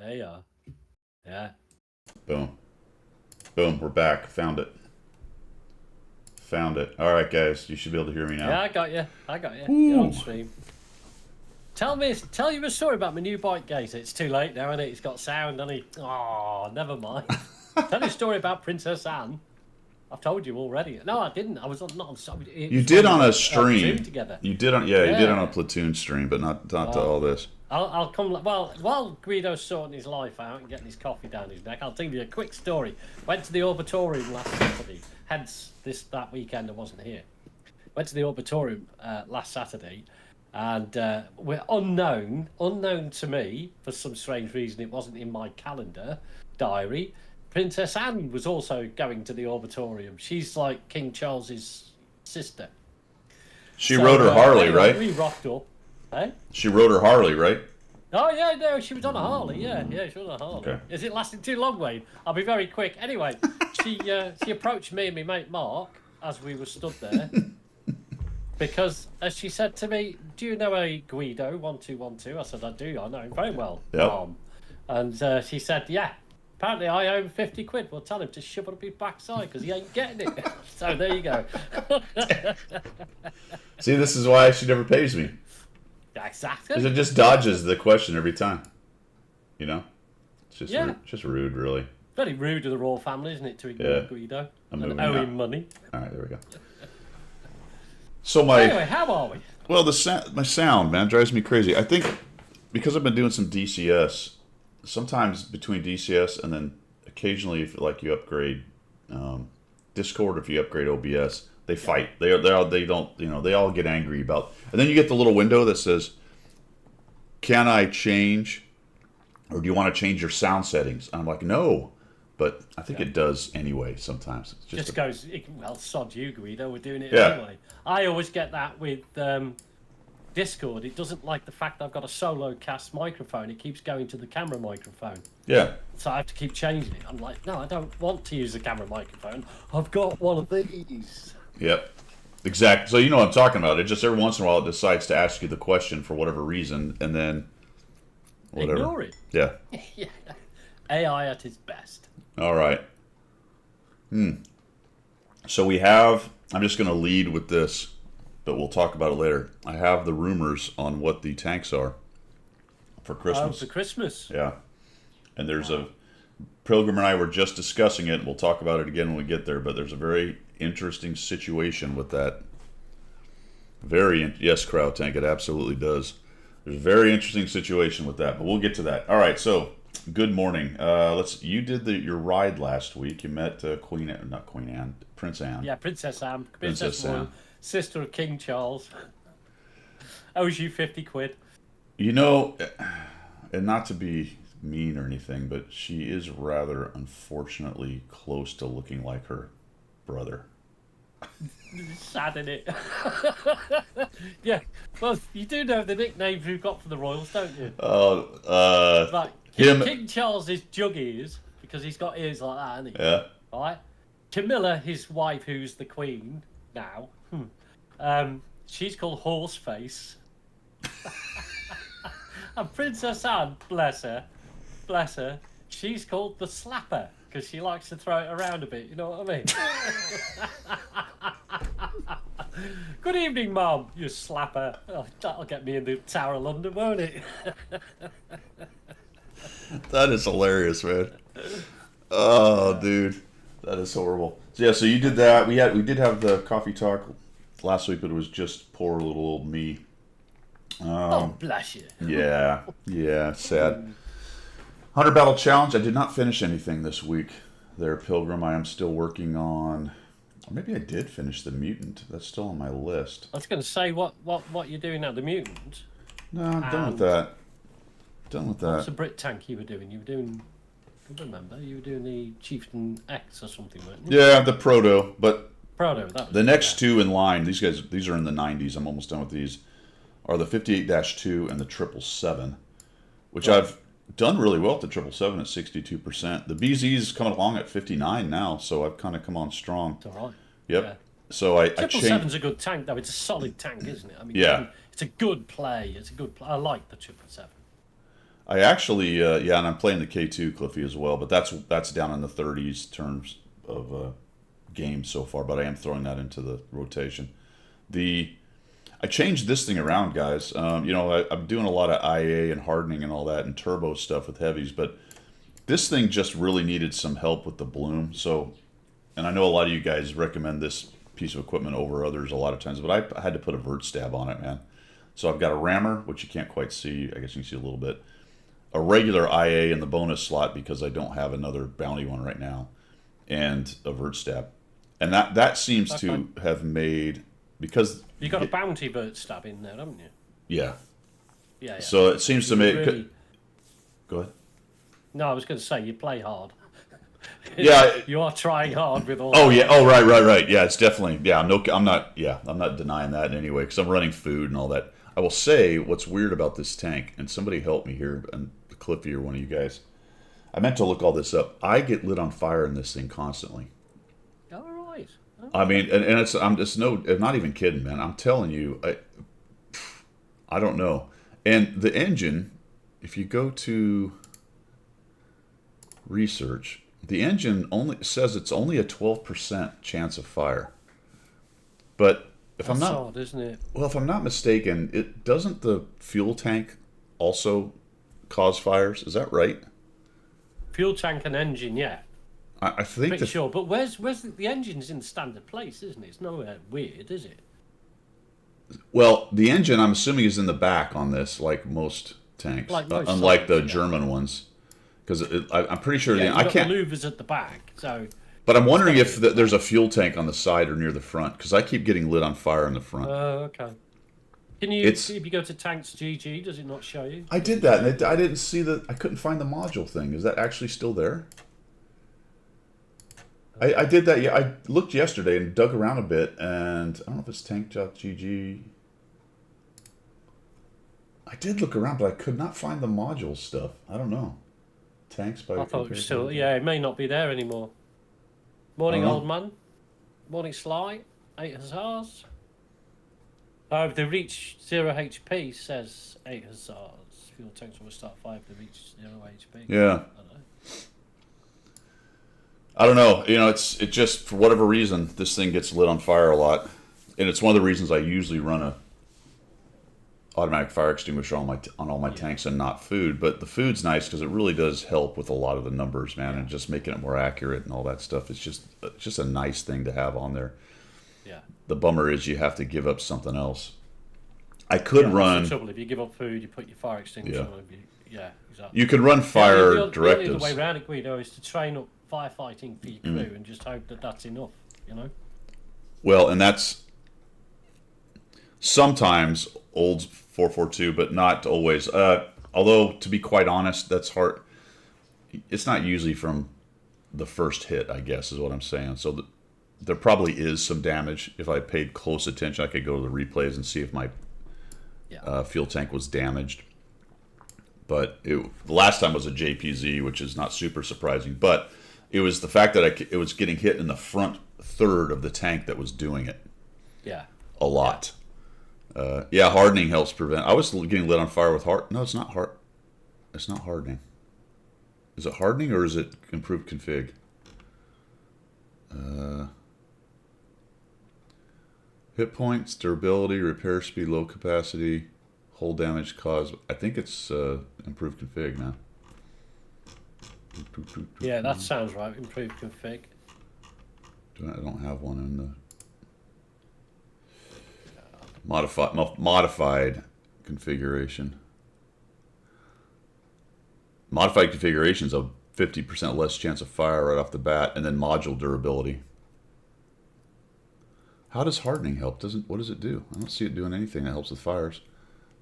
There you are. Yeah. Boom. Boom. We're back. Found it. Found it. All right, guys. You should be able to hear me now. Yeah, I got you. I got you. Ooh. You're on stream. Tell you a story about my new bike, Gator. It's too late now, isn't it? It's got sound, and oh, never mind. Tell you a story about Princess Anne. I've told you already. No, I didn't. I was not on. You did on a stream. Together. You did on, yeah, you did on a Platoon stream, but not to all this. I'll come. Well, while Guido's sorting his life out and getting his coffee down his neck, I'll tell you a quick story. Went to the Orbitorium last Saturday. Hence, that weekend I wasn't here. Went to the Orbitorium last Saturday, and we're unknown to me for some strange reason. It wasn't in my calendar diary. Princess Anne was also going to the Orbitorium. She's like King Charles's sister. She rode her Harley, right? We rocked up. Eh? She rode her Harley, right? Oh, yeah, no, she was on a Harley. Yeah, she was on a Harley. Okay. Is it lasting too long, Wayne? I'll be very quick. Anyway, she approached me and my mate Mark as we were stood there. Because, as she said to me, do you know a Guido 1212? I said, I do. I know him very well, Mom. And she said, yeah. Apparently, I owe him 50 quid. Well, tell him to shove it up his backside because he ain't getting it. So there you go. See, this is why she never pays me. Exactly. Because it just dodges the question every time. You know? It's just, just rude, really. Very rude of the royal family, isn't it, to ignore Guido and owe him money. All right, there we go. So anyway, how are we? Well, my sound, man, drives me crazy. I think because I've been doing some DCS, sometimes between DCS and then occasionally, if you upgrade Discord, if you upgrade OBS, they fight. They don't, they all get angry about. And then you get the little window that says, "Can I change, or do you want to change your sound settings?" And I'm like, no, but I think it does anyway. Sometimes it just goes. Well, sod you, Guido. We're doing it Yeah. anyway. I always get that with Discord. It doesn't like the fact that I've got a solo cast microphone. It keeps going to the camera microphone. Yeah. So I have to keep changing it. I'm like, no, I don't want to use the camera microphone. I've got one of these. Yep. Exactly. So you know what I'm talking about. It just every once in a while it decides to ask you the question for whatever reason, and then whatever. Ignore it. Yeah. Yeah. AI at its best. All right. So we have. I'm just going to lead with this, but we'll talk about it later. I have the rumors on what the tanks are for Christmas. Oh, for Christmas. Yeah. And there's a Pilgrim and I were just discussing it. And we'll talk about it again when we get there. But there's a very interesting situation with that. Yes, Crowd Tank, it absolutely does. There's a very interesting situation with that, but we'll get to that. All right, so good morning. You did your ride last week. You met Prince Anne. Yeah, Princess Anne. Princess Anne. Sister of King Charles. Owes you 50 quid. You know, and not to be mean or anything, but she is rather unfortunately close to looking like her brother. Sad, isn't it? Yeah. Well, you do know the nicknames we've got for the royals, don't you? Like King Charles is Jug Ears because he's got ears like that, hasn't he? Yeah. Right. Camilla, his wife, who's the queen now, she's called Horseface. And Princess Anne, bless her, she's called the Slapper because she likes to throw it around a bit. You know what I mean? Good evening, Mum. You slapper. Oh, that'll get me in the Tower of London, won't it? That is hilarious, man. Oh, dude, that is horrible. So yeah, so you did that. We did have the coffee talk last week, but it was just poor little old me. Oh, bless you. Yeah, sad. 100 Battle Challenge. I did not finish anything this week there, Pilgrim. I am still working on... Or maybe I did finish the Mutant. That's still on my list. I was going to say, what you're doing now, the Mutant? No, I'm done with that. What's the Brit tank you were doing? You were doing... I don't remember. You were doing the Chieftain X or something, weren't you? Yeah, the Proto. But Proto, that was the next two in line, these are in the 90s. I'm almost done with these. Are the 58-2 and the 777, which I've done really well at the 777 at 62%. The BZ is coming along at 59 now, so I've kind of come on strong. It's all right. Yep. Yeah. So I changed. 777's a good tank, though. It's a solid tank, isn't it? I mean, yeah. It's a good play. I like the 777. I actually, yeah, and I'm playing the K2 Cliffy as well, but that's down in the 30s terms of games so far. But I am throwing that into the rotation. The I changed this thing around, guys. I'm doing a lot of IA and hardening and all that and turbo stuff with heavies, but this thing just really needed some help with the bloom. So, and I know a lot of you guys recommend this piece of equipment over others a lot of times, but I had to put a vert stab on it, man. So I've got a rammer, which you can't quite see. I guess you can see a little bit. A regular IA in the bonus slot because I don't have another bounty one right now, and a vert stab, and that seems to have made because you got a bounty vert stab in there, haven't you? Yeah. Yeah. So it seems to make. Really... Go ahead. No, I was going to say you play hard. Yeah, you are trying hard with all. Oh yeah. Oh right. Yeah, it's definitely. Yeah, I'm not. Yeah, I'm not denying that in any way because I'm running food and all that. I will say what's weird about this tank, and somebody help me here, and Cliffy or one of you guys. I meant to look all this up. I get lit on fire in this thing constantly. All right. Okay. I mean, and I'm not even kidding, man. I'm telling you, I don't know. And the engine, if you go to research, the engine only says it's only a 12% chance of fire. But if I'm not, odd, isn't it? Well, if I'm not mistaken, it doesn't the fuel tank also cause fires? Is that right? Fuel tank and engine, yeah. I think pretty sure. But where's the engine's in the standard place, isn't it? It's nowhere weird, is it? Well, the engine I'm assuming is in the back on this, like most tanks, unlike the German ones. Because I'm pretty sure I can't. The louvers at the back, so. But I'm wondering if there's a fuel tank on the side or near the front, because I keep getting lit on fire in the front. Oh, okay. Can you, if you go to Tanks GG, does it not show you? I did that, and I didn't see I couldn't find the module thing. Is that actually still there? I did that. Yeah, I looked yesterday and dug around a bit, and I don't know if it's tank.gg. I did look around, but I could not find the module stuff. I don't know. Tanks by. I thought it was still. Yeah, it may not be there anymore. Morning, old man. Morning, Sly. 8 hussars. Oh, if they reach 0 HP, says 8 hussars. Fuel tanks will start 5 to reach 0 HP. Yeah. I don't know. It just, for whatever reason, this thing gets lit on fire a lot. And it's one of the reasons I usually run a automatic fire extinguisher on all my tanks and not food. But the food's nice because it really does help with a lot of the numbers, man, and just making it more accurate and all that stuff. It's just a nice thing to have on there. Yeah. The bummer is you have to give up something else. I could run. That's the trouble. If you give up food, you put your fire extinguisher on. Yeah, exactly. You can run fire directives. The other way around it, Guido, is to train up firefighting for your crew and just hope that that's enough. Well, and that's sometimes old 442, but not always. Although, to be quite honest, that's hard. It's not usually from the first hit, I guess, is what I'm saying. So there probably is some damage. If I paid close attention, I could go to the replays and see if my fuel tank was damaged. But the last time was a JPZ, which is not super surprising. But it was the fact that it was getting hit in the front third of the tank that was doing it. Yeah. A lot. Hardening helps prevent. I was getting lit on fire with No, it's not It's not hardening. Is it hardening or is it improved config? Hit points, durability, repair speed, low capacity, hull damage caused. I think it's improved config now. Yeah, that sounds right. Improved config. I don't have one in the modified configuration. Modified configuration is a 50% less chance of fire right off the bat, and then module durability. How does hardening help? What does it do? I don't see it doing anything that helps with fires.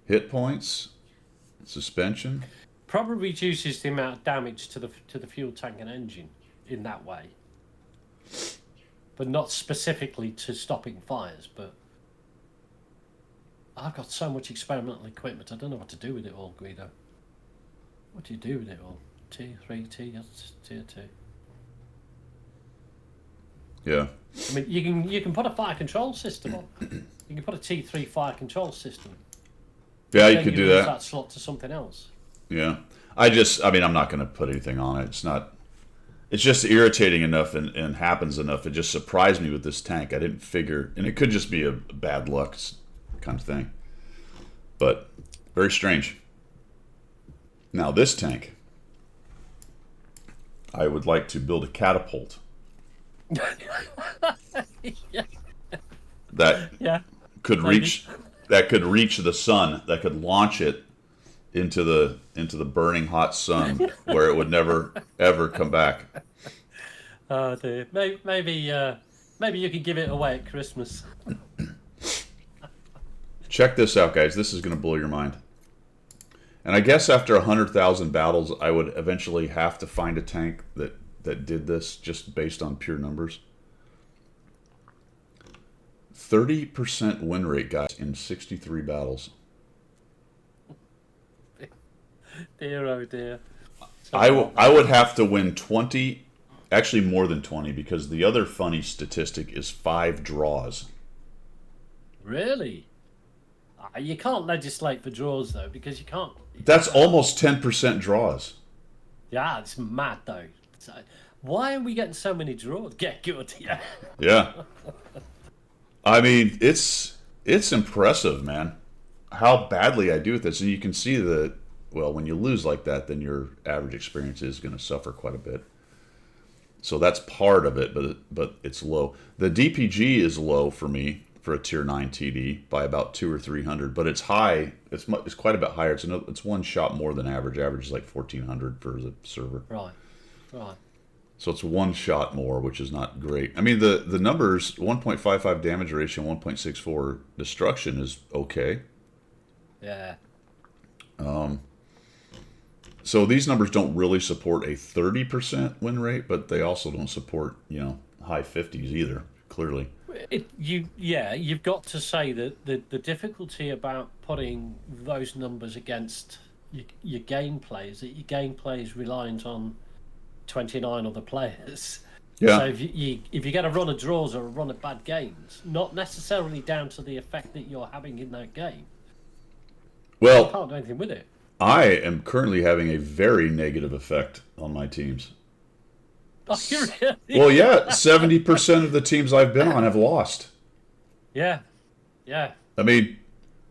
Hit points, suspension. Probably reduces the amount of damage to the fuel tank and engine in that way, but not specifically to stopping fires. But I've got so much experimental equipment, I don't know what to do with it all, Guido. What do you do with it all? Tier 3, Tier 2. Yeah. I mean, you can put a fire control system on. You can put a T3 fire control system. Yeah, you could do use that. That slot to something else. Yeah. I mean, I'm not going to put anything on it. It's not. It's just irritating enough and happens enough. It just surprised me with this tank. I didn't figure, and it could just be a bad luck kind of thing. But very strange. Now this tank, I would like to build a catapult Yeah. that Yeah. could Maybe. reach the sun, that could launch it into the burning hot sun where it would never ever come back. Oh dear. Maybe you could give it away at Christmas. Check this out, guys. This is going to blow your mind. And I guess after 100,000 battles, I would eventually have to find a tank that did this just based on pure numbers. 30% win rate, guys, in 63 battles. Dear, oh dear. I would have to win 20, actually more than 20, because the other funny statistic is 5 draws. Really? You can't legislate for draws though, because you can't. That's almost 10% draws. Yeah, it's mad though. So, why are we getting so many draws? Get good, yeah. Yeah. I mean, it's impressive, man, how badly I do with this. And you can see that, well, when you lose like that, then your average experience is going to suffer quite a bit. So that's part of it, but it's low. The DPG is low for me for a tier 9 TD by about 200 or 300, but it's high. It's quite a bit higher. It's one shot more than average. Average is like 1400 for the server. Right, right. So it's one shot more, which is not great. I mean, the numbers, 1.55 damage ratio, 1.64 destruction is okay. Yeah. So these numbers don't really support a 30% win rate, but they also don't support, high 50s either, clearly. You've got to say that the difficulty about putting those numbers against your gameplay is that your gameplay is reliant on 29 other players. Yeah. So if you get a run of draws or a run of bad games, not necessarily down to the effect that you're having in that game, you Well, can't do anything with it. I am currently having a very negative effect on my teams. Oh, you really? Well, yeah, 70% of the teams I've been on have lost. Yeah, yeah. I mean,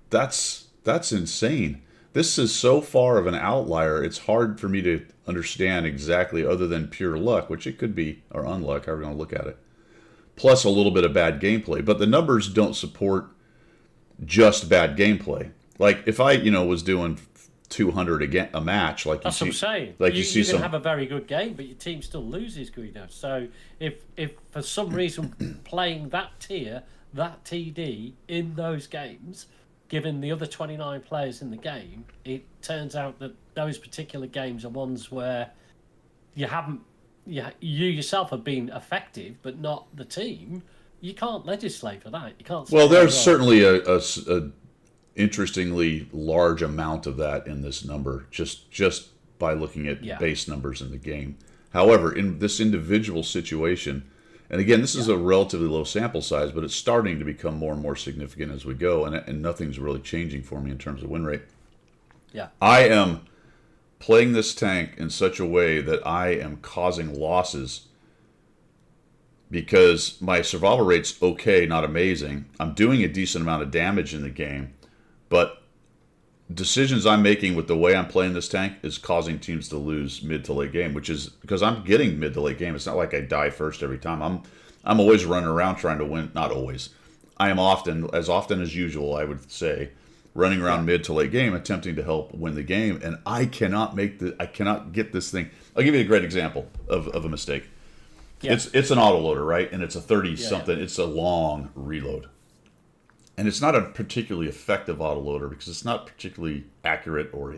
that's insane. This is so far of an outlier. It's hard for me to understand exactly, other than pure luck, which it could be, or unluck, however you want to look at it. Plus a little bit of bad gameplay, but the numbers don't support just bad gameplay. Like if I, was doing 200 again a match, like That's you what I'm see, saying. like you see can some. have a very good game, but your team still loses, Guido. So if for some reason playing that tier, that TD in those games, given the other 29 players in the game, it turns out that those particular games are ones where you haven't, you yourself have been effective, but not the team. You can't legislate for that. You can't. Well, say, there's "Oh, certainly a interestingly large amount of that in this number, just by looking at Yeah. base numbers in the game. However, in this individual situation, and again, this is a relatively low sample size, but it's starting to become more and more significant as we go, and nothing's really changing for me in terms of win rate. Yeah. I am playing this tank in such a way that I am causing losses because my survival rate's okay, not amazing. I'm doing a decent amount of damage in the game, but decisions I'm making with the way I'm playing this tank is causing teams to lose mid to late game, which is because I'm getting mid to late game. It's not like I die first every time. I'm always running around trying to win. Not always. I am often as usual, I would say, running around mid to late game, attempting to help win the game, and I cannot get this thing. I'll give you a great example of a mistake. Yeah. It's an autoloader, right? And it's a 30 something. Yeah. It's a long reload. And it's not a particularly effective autoloader because it's not particularly accurate or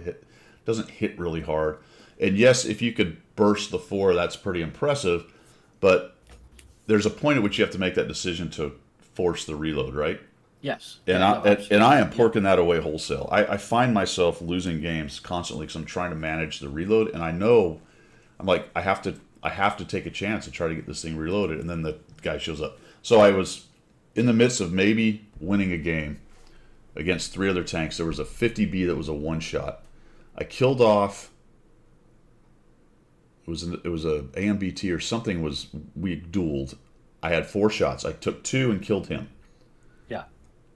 doesn't hit really hard. And yes, if you could burst the 4, that's pretty impressive. But there's a point at which you have to make that decision to force the reload, right? Yes. And Yeah, no, and I am porking that away wholesale. I find myself losing games constantly because I'm trying to manage the reload, and I know I'm like I have to take a chance and try to get this thing reloaded, and then the guy shows up. So I was in the midst of maybe winning a game against 3 other tanks. There was a 50B that was a one shot. I killed off. It was a AMBT or something. We dueled. I had 4 shots. I took 2 and killed him. Yeah.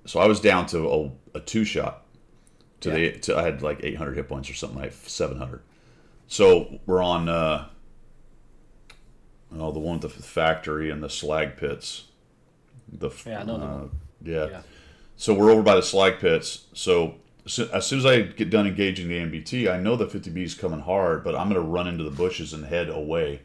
So I was down to a 2 shot. Yeah. I had like 800 hit points or something. I have 700. So we're on the one with the factory and the slag pits. Yeah, I know the one. Yeah. So we're over by the slag pits. So as soon as I get done engaging the MBT, I know the 50B is coming hard, but I'm going to run into the bushes and head away.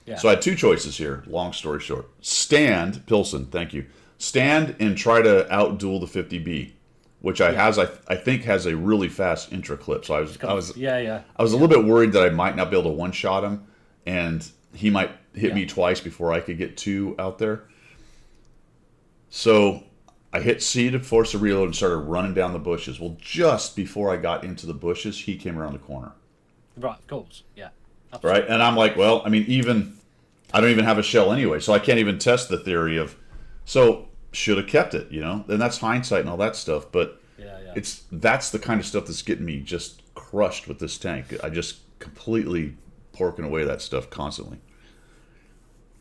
Yeah. So I had 2 choices here. Long story short, stand Pilsen. Thank you. Stand and try to outduel the 50B, which I think has a really fast intra clip. So I was a little bit worried that I might not be able to one shot him, and he might hit me twice before I could get 2 out there. So I hit C to force a reload and started running down the bushes. Well, just before I got into the bushes, he came around the corner. Right, of course, yeah. Absolutely. Right, and I'm like, well, I mean, I don't even have a shell anyway, so I can't even test the theory of. So should have kept it, and that's hindsight and all that stuff. But that's the kind of stuff that's getting me just crushed with this tank. I just completely porking away that stuff constantly.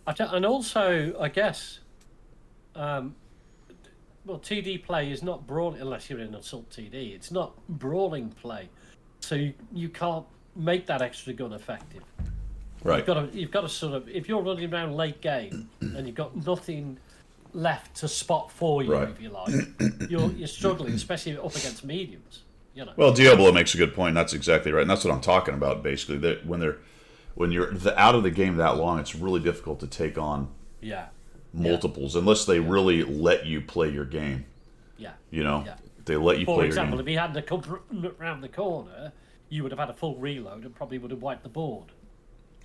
And also, I guess, TD play is not brawling unless you're in assault TD. It's not brawling play, so you can't make that extra gun effective. Right. You've got to sort of, if you're running around late game and you've got nothing left to spot for you, if you like, you're struggling, especially up against mediums. Well, Diablo makes a good point. That's exactly right, and that's what I'm talking about. Basically, that when you're out of the game that long, it's really difficult to take on multiples unless they really let you play your game. Yeah. They let you play your game. For example, if he hadn't come around the corner, you would have had a full reload and probably would have wiped the board.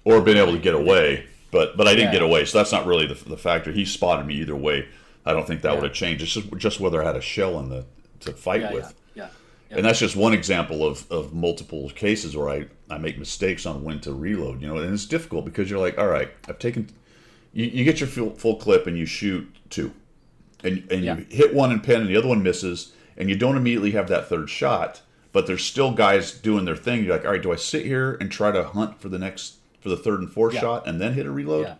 Or been able to get away, but I didn't get away, so that's not really the factor. He spotted me either way. I don't think that would have changed. It's just whether I had a shell to fight with. Yeah. And that's just one example of multiple cases where I make mistakes on when to reload. And it's difficult because you're like, all right, I've taken. You get your full clip and you shoot 2, and you hit one and pin and the other one misses, and you don't immediately have that third shot, but there's still guys doing their thing. You're like, all right, do I sit here and try to hunt for the 3rd and 4th shot and then hit a reload? Yeah.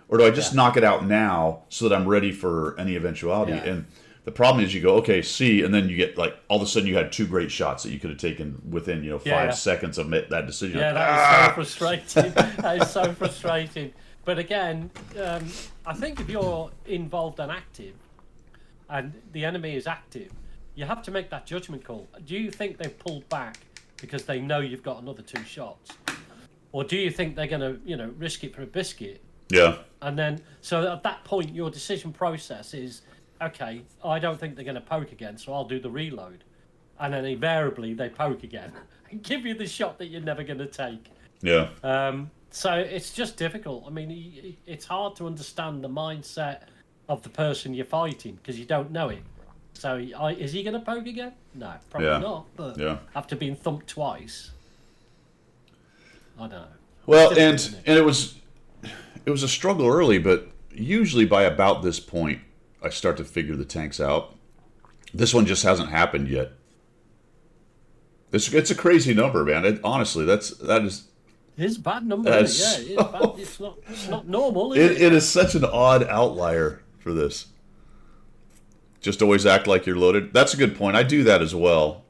Or do I just knock it out now so that I'm ready for any eventuality? Yeah. And the problem is you go, okay, C, and then you get like, all of a sudden you had 2 great shots that you could have taken within, 5 seconds of that decision. Yeah, that is so frustrating. That is so frustrating. But again, I think if you're involved and active, and the enemy is active, you have to make that judgment call. Do you think they've pulled back because they know you've got another 2 shots? Or do you think they're going to, risk it for a biscuit? Yeah. And then, so at that point, your decision process is, okay, I don't think they're going to poke again, so I'll do the reload. And then invariably, they poke again and give you the shot that you're never going to take. Yeah. So it's just difficult. I mean, it's hard to understand the mindset of the person you're fighting because you don't know it. So is he going to poke again? No, probably not. But after being thumped twice, I don't know. Well, and it was a struggle early, but usually by about this point, I start to figure the tanks out. This one just hasn't happened yet. It's a crazy number, man. Honestly, that is. It's a bad number. It's bad. It's not normal. It is such an odd outlier for this. Just always act like you're loaded. That's a good point. I do that as well.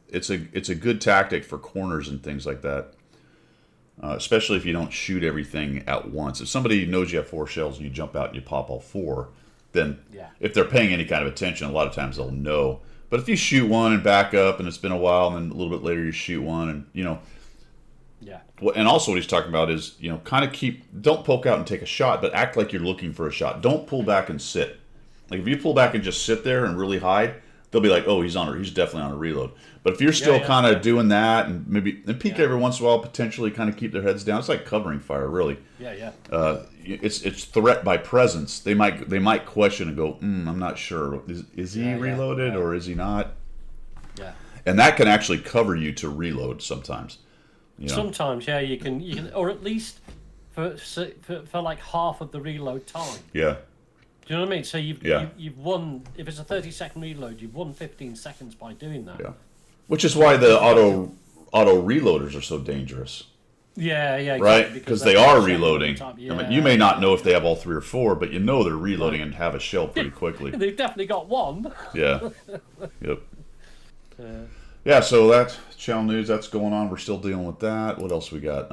It's a good tactic for corners and things like that. Especially if you don't shoot everything at once. If somebody knows you have 4 shells and you jump out and you pop all 4, then if they're paying any kind of attention, a lot of times they'll know. But if you shoot one and back up and it's been a while and then a little bit later you shoot one and, and also what he's talking about is, kind of don't poke out and take a shot, but act like you're looking for a shot. Don't pull back and sit. Like if you pull back and just sit there and really hide, they'll be like, oh, he's definitely on a reload. But if you're still kind of doing that and peek every once in a while, potentially kind of keep their heads down. It's like covering fire, really. It's threat by presence. They might question and go, I'm not sure. Is he reloaded or is he not? Yeah. And that can actually cover you to reload sometimes. Sometimes, you can, or at least for like half of the reload time. Yeah. Do you know what I mean? So you've won. If it's a 30-second reload, you've won 15 seconds by doing that. Yeah. Which is why the auto reloaders are so dangerous. Yeah, yeah, Right? exactly, Because they they are shell all the reloading. time. I mean, you may not know if they have all 3 or 4, but you know they're reloading and have a shell pretty quickly. They've definitely got one. Yeah. Yep. Uh, Yeah, so that channel news, that's going on. We're still dealing with that. What else we got?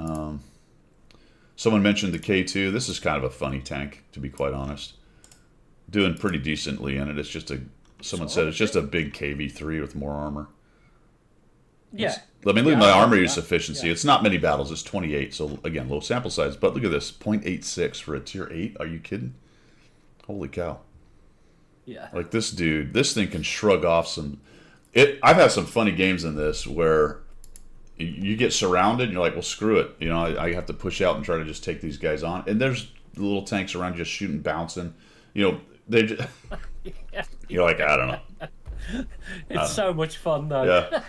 Someone mentioned the K2. This is kind of a funny tank, to be quite honest. Doing pretty decently in it. It's just someone said it's just a big KV3 with more armor. yeah. I mean, look at Yeah, my I armor like use that. efficiency. Yeah. It's not many battles. It's 28. So, again, low sample size. But look at this. 0.86 for a tier 8. Are you kidding? Holy cow. Yeah. Like, this dude, this thing can shrug off some... I've had some funny games in this where you get surrounded and you're like, well, screw it. You know, I have to push out and try to just take these guys on. And there's little tanks around just shooting, bouncing. You know, they just... You're like, I don't know. It's so much fun, though. Yeah.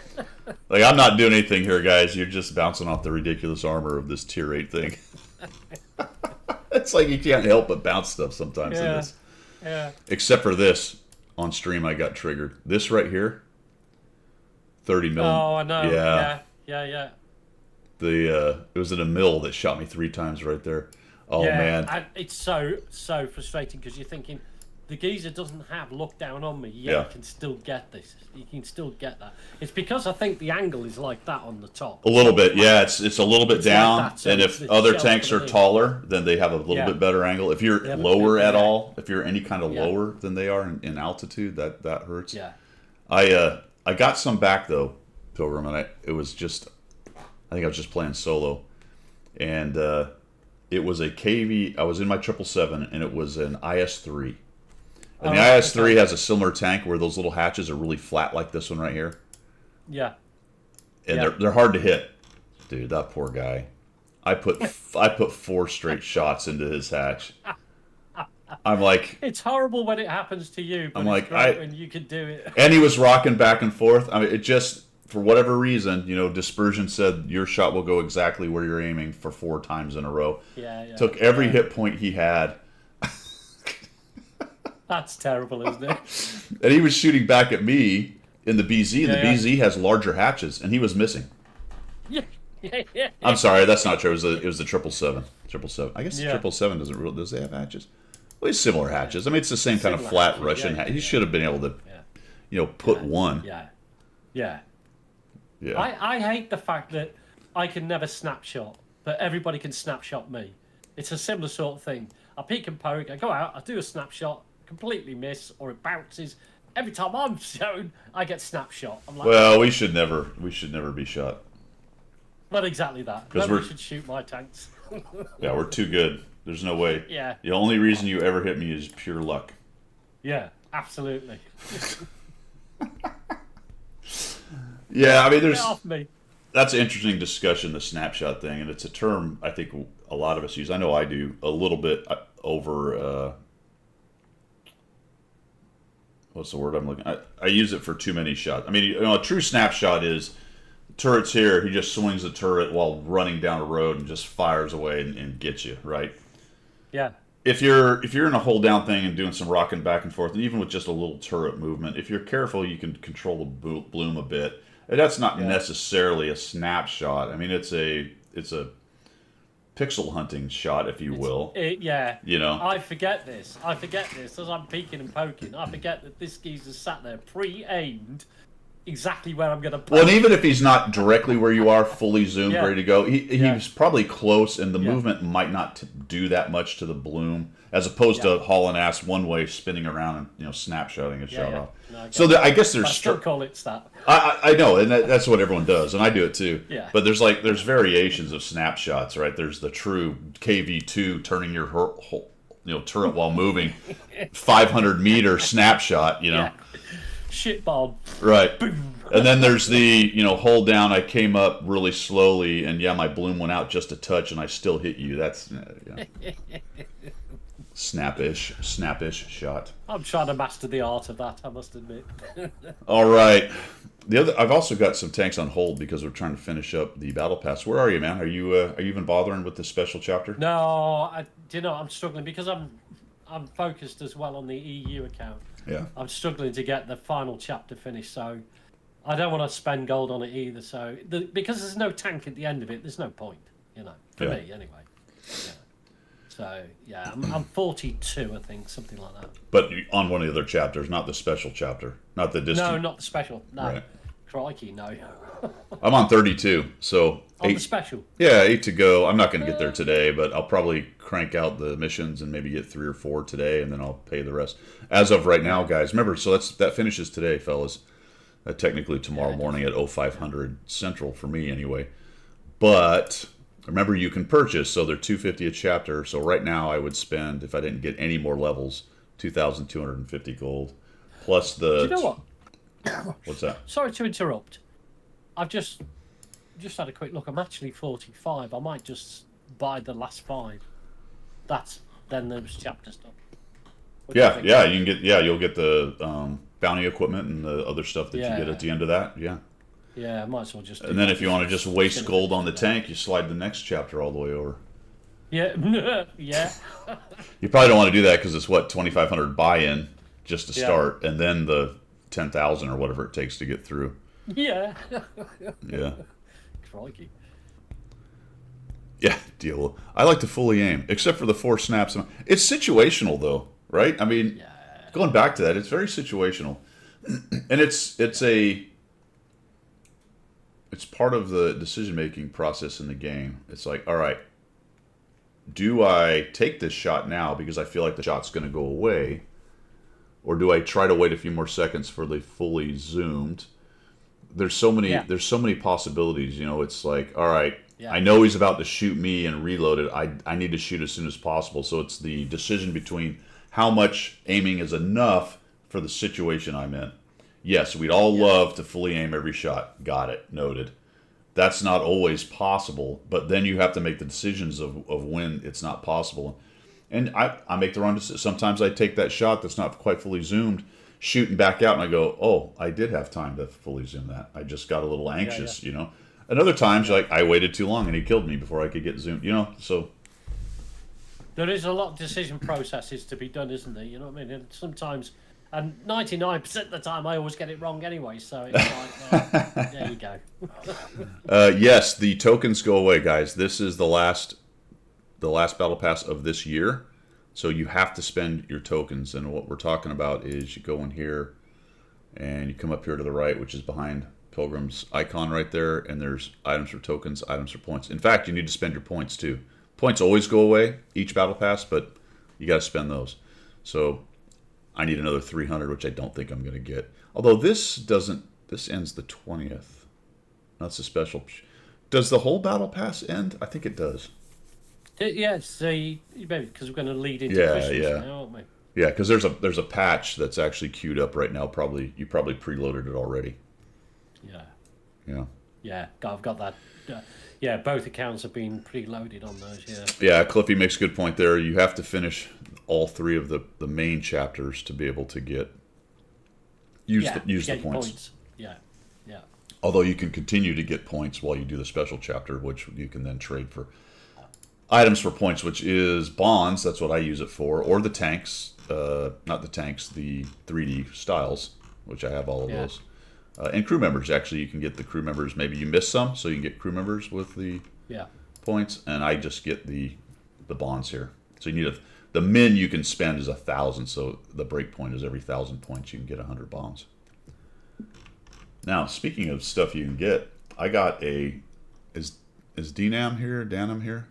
Like, I'm not doing anything here, guys. You're just bouncing off the ridiculous armor of this tier 8 thing. It's like you can't help but bounce stuff sometimes in Yeah. this. Yeah. Except for this. On stream, I got triggered. This right here, 30 mil. Oh, I know. Yeah. Yeah. It was in a mill that shot me 3 times right there. Oh, Yeah, man. and it's so frustrating because you're thinking the geezer doesn't have look down on me. Yeah, Yeah. he can still get this. He can still get that. It's because I think the angle is like that on the top. A little bit, yeah. It's a little bit It's like down, that, so and if the other shell's tanks are gonna be- taller, then they have a little Yeah. bit better angle. If you're Yeah, but- lower at yeah. all, if you're any kind of Yeah. lower than they are in altitude, that hurts. Yeah. I got some back though, Pilgrim, and it was just, I think I was just playing solo, and it was a KV. I was in my 777, and it was an IS-3, and the Oh, IS-3 okay. has a similar tank where those little hatches are really flat, like this one right here, Yeah. and Yeah. they're hard to hit. Dude, that poor guy. I put 4 straight shots into his hatch. I'm like, It's horrible when it happens to you, but I'm it's like, great when you can do it. and he was rocking back and forth. I mean, it just, for whatever reason, you know, Dispersion said your shot will go exactly where you're aiming for 4 times in a row. Yeah. Took every yeah. hit point he had, That's terrible, isn't it? and he was shooting back at me in the BZ, and Yeah, the yeah. BZ has larger hatches, and he was missing. Yeah. I'm sorry, that's not true. It was the 777. 777. I guess the Yeah. 777 doesn't really, does they have hatches? Well, it's similar hatches. I mean, it's the same kind of Similar flat hatches, Russian yeah, hatch. yeah, He should have been able to, Yeah. you know, put one. Yeah. Yeah. Yeah. I hate the fact that I can never snapshot, but everybody can snapshot me. It's a similar sort of thing. I peek and poke, I go out, I do a snapshot, completely miss, or it bounces. Every time I'm shown, I get snapshot. I'm like, Well, we should never be shot. not exactly that. 'Cause Nobody we're- should shoot my tanks. Yeah, we're too good. There's no way. Yeah. The only reason you ever hit me is pure luck. Yeah, absolutely. Yeah, I mean, Get off me. that's an interesting discussion, the snapshot thing, and it's a term I think a lot of us use. I know I do a little bit over. What's the word I'm looking? I use it for too many shots. I mean, you know, a true snapshot is turret's here. He just swings the turret while running down a road and just fires away and gets you right. Yeah. If you're in a hold down thing and doing some rocking back and forth, and even with just a little turret movement, if you're careful, you can control the bloom a bit. And that's not necessarily a snapshot. I mean, it's a pixel hunting shot, if you will. Yeah. You know, I forget this as I'm peeking and poking. I forget that this geezer sat there pre-aimed exactly where I'm going to poke. well, and even if he's not directly where you are, fully zoomed, Yeah. ready to go, he Yeah. was probably close, and the Yeah. movement might not do that much to the bloom, as opposed to hauling ass one way, spinning around, and snapshotting a shot off. No, I So I guess I there's still call it that. I know, and that's what everyone does, and I do it too. Yeah. But there's variations of snapshots, right? There's the true KV2 turning your whole, turret while moving, 500-meter snapshot, Yeah. Shit bomb. right? And then there's the hold down. I came up really slowly, and my bloom went out just a touch, and I still hit you. That's snappish shot. I'm trying to master the art of that, I must admit. All right. I've also got some tanks on hold because we're trying to finish up the battle pass. Where are you, man? Are you even bothering with this special chapter? No, I'm struggling because I'm focused as well on the EU account. Yeah. I'm struggling to get the final chapter finished, so I don't want to spend gold on it either. So because there's no tank at the end of it, there's no point. For Yeah. me anyway. Yeah. So yeah, I'm 42, I think, something like that. But on one of the other chapters, not the special chapter, not the No, distant. not the special. No, Right. crikey, no. I'm on 32, so On the eight. special. Yeah, 8 to go. I'm not going to get there today, but I'll probably crank out the missions and maybe get 3 or 4 today, and then I'll pay the rest. As of right now, guys, remember, so that finishes today, fellas. Technically tomorrow morning at 0500 Central for me, anyway. But remember, you can purchase, so they're 250 a chapter. So right now, I would spend, if I didn't get any more levels, 2,250 gold, plus the. Do you know what? What's that? Sorry to interrupt. I've just had a quick look. I'm actually 45. I might just buy the last 5. Then there's chapter stuff. What do you Yeah, think? yeah, you can get. Yeah, you'll get the bounty equipment and the other stuff that you get Yeah. at the end of that. Yeah. Yeah, I might as well just. And then if you want to just waste gold on the tank, you slide the next chapter all the way over. Yeah, yeah, You probably don't want to do that because it's what 2,500 buy-in just to Yeah. start, and then the 10,000 or whatever it takes to get through. yeah. Yeah, Crikey. yeah. Deal. I like to fully aim, except for the 4 snaps. It's situational though, right? I mean, Yeah, going back to that, it's very situational, and it's part of the decision making process in the game. It's like, all right, do I take this shot now because I feel like the shot's going to go away, or do I try to wait a few more seconds for the fully zoomed? There's so many Yeah. there's so many possibilities. It's like, all right, Yeah. I know he's about to shoot me and reload it. I need to shoot as soon as possible. So it's the decision between how much aiming is enough for the situation I'm in. Yes, we'd all love to fully aim every shot. Got it. Noted. That's not always possible, but then you have to make the decisions of when it's not possible. And I make the wrong decision. Sometimes I take that shot that's not quite fully zoomed, shooting back out, and I go, oh, I did have time to fully zoom that. I just got a little anxious, And other times, like, I waited too long and he killed me before I could get zoomed, So, there is a lot of decision processes to be done, isn't there? You know what I mean? And sometimes, and 99% of the time, I always get it wrong anyway. So it's like, well, there you go. yes, the tokens go away, guys. This is the last battle pass of this year. So you have to spend your tokens. And what we're talking about is you go in here and you come up here to the right, which is behind Pilgrim's icon right there. And there's items for tokens, items for points. In fact, you need to spend your points too. Points always go away each battle pass, but you got to spend those. So I need another 300, which I don't think I'm going to get. Although this ends the 20th. That's a special. Does the whole battle pass end? I think it does. Yeah, maybe because we're going to lead into Yeah, Christmas yeah. now, aren't we? Yeah, because there's a patch that's actually queued up right now. You probably preloaded it already. Yeah, Yeah. yeah. I've got that. Yeah, both accounts have been preloaded on those. Yeah. Yeah, Cliffy makes a good point there. You have to finish all 3 of the main chapters to be able to use Yeah, the to get your points. Yeah, yeah. Although you can continue to get points while you do the special chapter, which you can then trade for items for points, which is bonds. That's what I use it for, or the tanks. Not the tanks, the 3D styles, which I have all of Yeah. those. And crew members. Actually, you can get the crew members. Maybe you missed some, so you can get crew members with the Yeah. points. And I just get the bonds here. So you need the min you can spend is 1,000. So the break point is every 1,000 points you can get 100 bonds. Now, speaking of stuff you can get, I got is Danam here?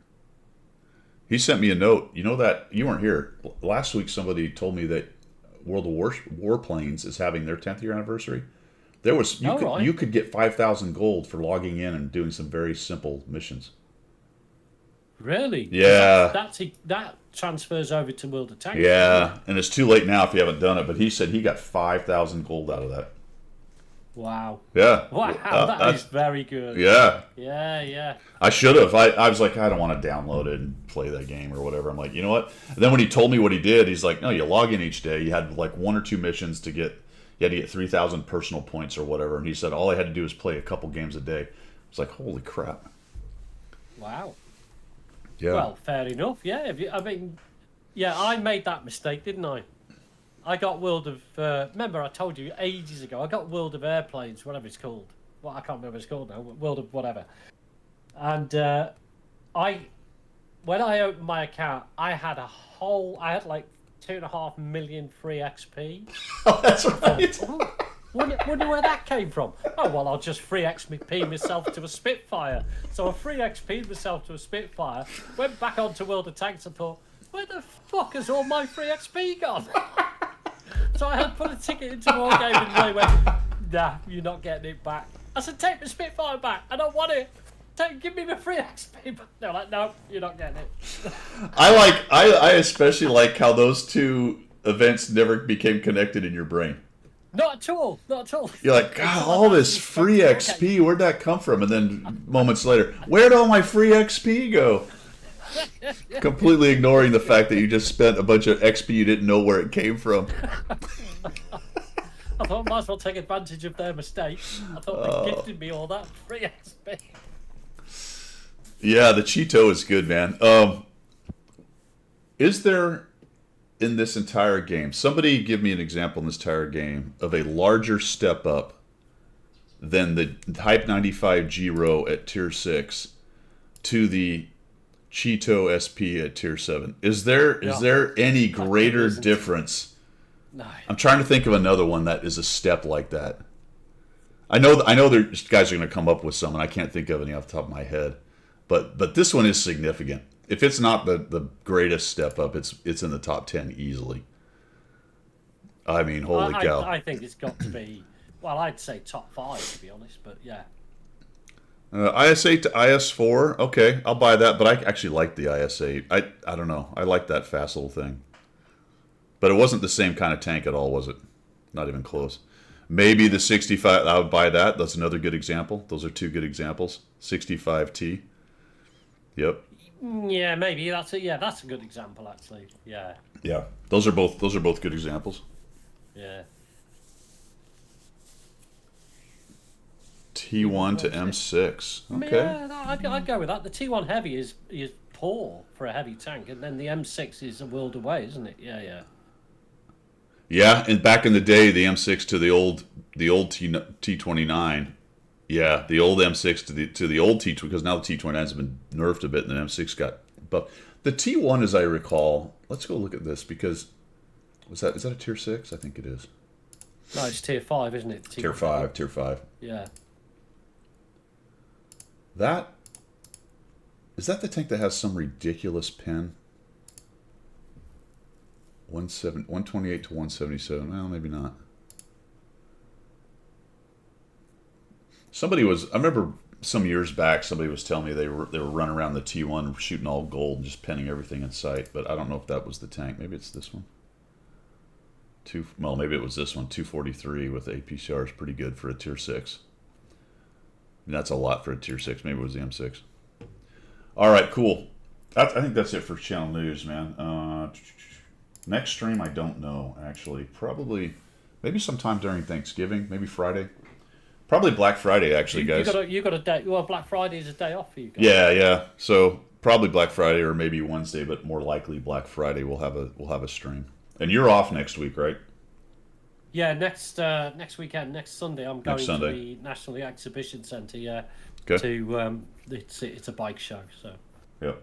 He sent me a note. You know that you weren't here last week. Somebody told me that World of Warplanes is having their 10th year anniversary. There was Right. you could get 5,000 gold for logging in and doing some very simple missions. Really? Yeah. That transfers over to World of Tanks. Yeah, and it's too late now if you haven't done it. But he said he got 5,000 gold out of that. Wow. Yeah. Wow, that that's- is very good. Yeah. Yeah, yeah. I should have. I was like, I don't want to download it and play that game or whatever. I'm like, you know what? And then when he told me what he did, he's like, no, you log in each day. You had like 1 or 2 missions to get. You had to get 3,000 personal points or whatever. And he said all I had to do was play a couple games a day. It's like, holy crap. Wow. Yeah. Well, fair enough. Yeah. I mean, yeah, I made that mistake, didn't I? I got World of. Remember, I told you ages ago. I got World of Airplanes, whatever it's called. Well, I can't remember what it's called now. World of whatever. And I, when I opened my account, I had like 2.5 million free XP. Oh, that's right. Wonder where that came from. Oh, well, I'll just free XP myself to a Spitfire. So I free XP'd myself to a Spitfire, went back onto World of Tanks and thought, where the fuck has all my free XP gone? So I had put a ticket into Wargaming and they went, nah, you're not getting it back. I said, take the Spitfire back. I don't want it. Give me the free XP. They're like, no, you're not getting it. I especially like how those two events never became connected in your brain. Not at all. Not at all. You're like, God, all this free XP, where'd that come from? And then moments later, where'd all my free XP go? Completely ignoring the fact that you just spent a bunch of XP you didn't know where it came from. I thought I might as well take advantage of their mistake. I thought they gifted me all that free XP. Yeah, the Cheeto is good, man. Is there, in this entire game, somebody give me an example in this entire game of a larger step up than the Type 95 Giro at Tier 6 to the Cheeto SP at Tier 7? Is there any greater difference? No. I'm trying to think of another one that is a step like that. I know there's guys are going to come up with some, and I can't think of any off the top of my head. But this one is significant. If it's not the greatest step up, it's in the top 10 easily. I mean, holy cow. I think it's got to be, well, I'd say top 5 to be honest, but yeah. IS-8 to IS-4, okay, I'll buy that, but I actually like the IS-8. I don't know. I like that fast little thing. But it wasn't the same kind of tank at all, was it? Not even close. Maybe the 65, I would buy that. That's another good example. Those are two good examples. 65T. Yep. Yeah, maybe that's a good example actually. Yeah. Yeah. Those are both good examples. Yeah. T1 to M6. Okay. Yeah, I'd go with that. The T1 heavy is poor for a heavy tank, and then the M6 is a world away, isn't it? Yeah, yeah. Yeah, and back in the day, the M6 to the old T29. Yeah, the old M6 to the old T2, because now the T29s have been nerfed a bit, and the M6 got buffed. The T1, as I recall, let's go look at this, because is that a Tier 6? I think it is. No, it's Tier 5, isn't it? Tier 5. Yeah. Is that the tank that has some ridiculous pin? 128 to 177. Well, maybe not. I remember some years back, somebody was telling me they were running around the T1 shooting all gold and just pinning everything in sight, but I don't know if that was the tank. Maybe it's this one. Maybe it was this one. 243 with APCR is pretty good for a Tier 6. And that's a lot for a Tier 6. Maybe it was the M6. All right, cool. I think that's it for channel news, man. Next stream, I don't know, actually. Probably, maybe sometime during Thanksgiving, maybe Friday. Probably Black Friday, actually, guys. You got a day. Well, Black Friday is a day off for you guys. Yeah. So probably Black Friday or maybe Wednesday, but more likely Black Friday. We'll have a stream. And you're off next week, right? Yeah, next weekend, next Sunday, I'm going to the National Exhibition Centre. Yeah. Okay. To it's a bike show, so. Yep.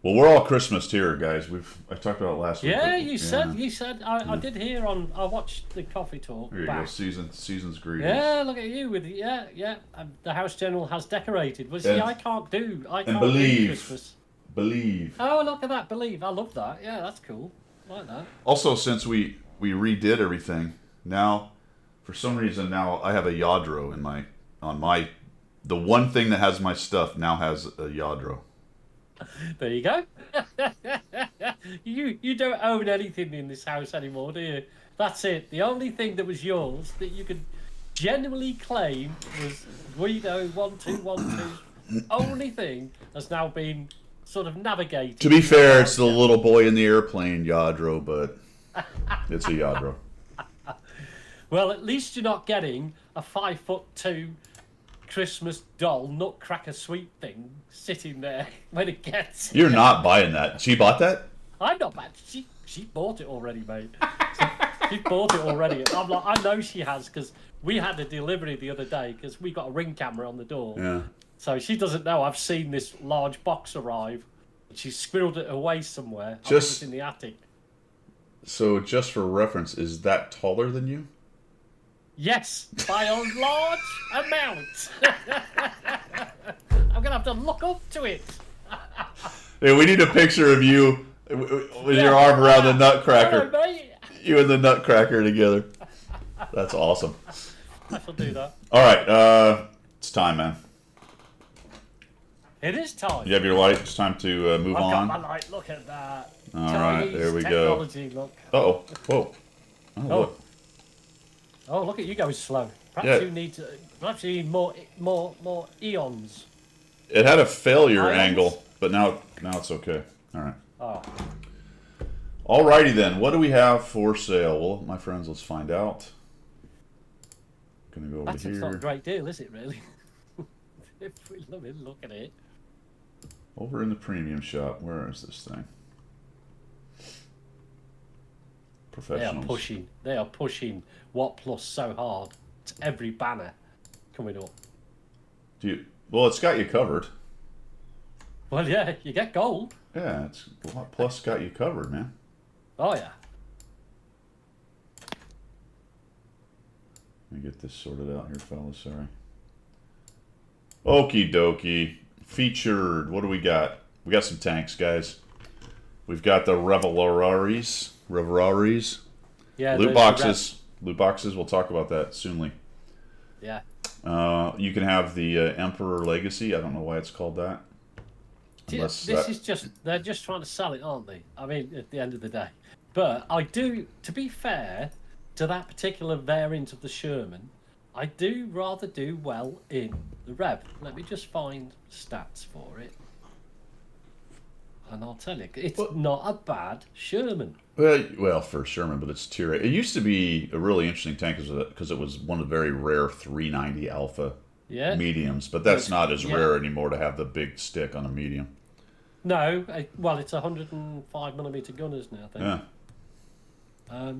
Well, we're all Christmased here, guys. I talked about it last week. Yeah, you said. I did hear on. I watched the coffee talk. Here you go. Season's greetings. Yeah, look at you with the House General has decorated. Well, see, I can't do Christmas. Believe. Oh, look at that! Believe. I love that. Yeah, that's cool. I like that. Also, since we redid everything, now for some reason I have a Yadro on my the one thing that has my stuff now has a Yadro. There you go. You don't own anything in this house anymore, do you? That's it. The only thing that was yours that you could genuinely claim was Guido 1212. The only thing has now been sort of navigated. To be fair, it's the little boy in the airplane Yadro, but it's a Yadro. Well, at least you're not getting a 5'2" Christmas doll nutcracker sweet thing sitting there when it gets. You're not buying that. She bought that? I'm not bad. She bought it already, mate. She's bought it already. I'm like, I know she has because we had a delivery the other day because we got a Ring camera on the door. Yeah. So she doesn't know I've seen this large box arrive. She's squirreled it away somewhere. I think Just- it's in the attic. So, just for reference, is that taller than you? Yes, by a large amount. I'm gonna have to look up to it. Hey, we need a picture of you with your arm around the nutcracker. Hello, mate. You and the nutcracker together. That's awesome. I shall do that. All right, it's time, man. It is time. You have your light. It's time to move I've got on. my light. Look at that. All right, Chinese there we go. technology, look. Uh-oh. Whoa. Oh, look. Oh, look at you going slow. Perhaps Yeah. you need to. Perhaps you need more eons. It had a failure Islands? angle, but now it's okay. All right. Oh, Alrighty then. What do we have for sale? Well, my friends, let's find out. Gonna go over that's it's not a here. great deal, is it? Really? If we look at it. Over in the premium shop. Where is this thing? They are Professionals. pushing. They are pushing What Plus so hard. It's every banner coming up. Well, it's got you covered. Well, yeah, you get gold. Yeah, it's Plus got you covered, man. Oh yeah. Let me get this sorted out here, fellas. Sorry. Okie dokie. Featured. What do we got? We got some tanks, guys. We've got the Revelaries. Yeah. Loot the boxes. Loot boxes. We'll talk about that soonly. Yeah. You can have the Emperor Legacy. I don't know why it's called that. Unless This that- is just, they're just trying to sell it, aren't they? I mean, at the end of the day. But I do, to be fair to that particular variant of the Sherman, I do rather do well in the Rev. Let me just find stats for it. And I'll tell you, it's not a bad Sherman. Well, for Sherman, but it's tier 8. It used to be a really interesting tank because it was one of the very rare 390 Alpha Yeah. mediums, but that's not as Yeah. rare anymore to have the big stick on a medium. No, well, it's 105mm gun, isn't it, I think? Yeah.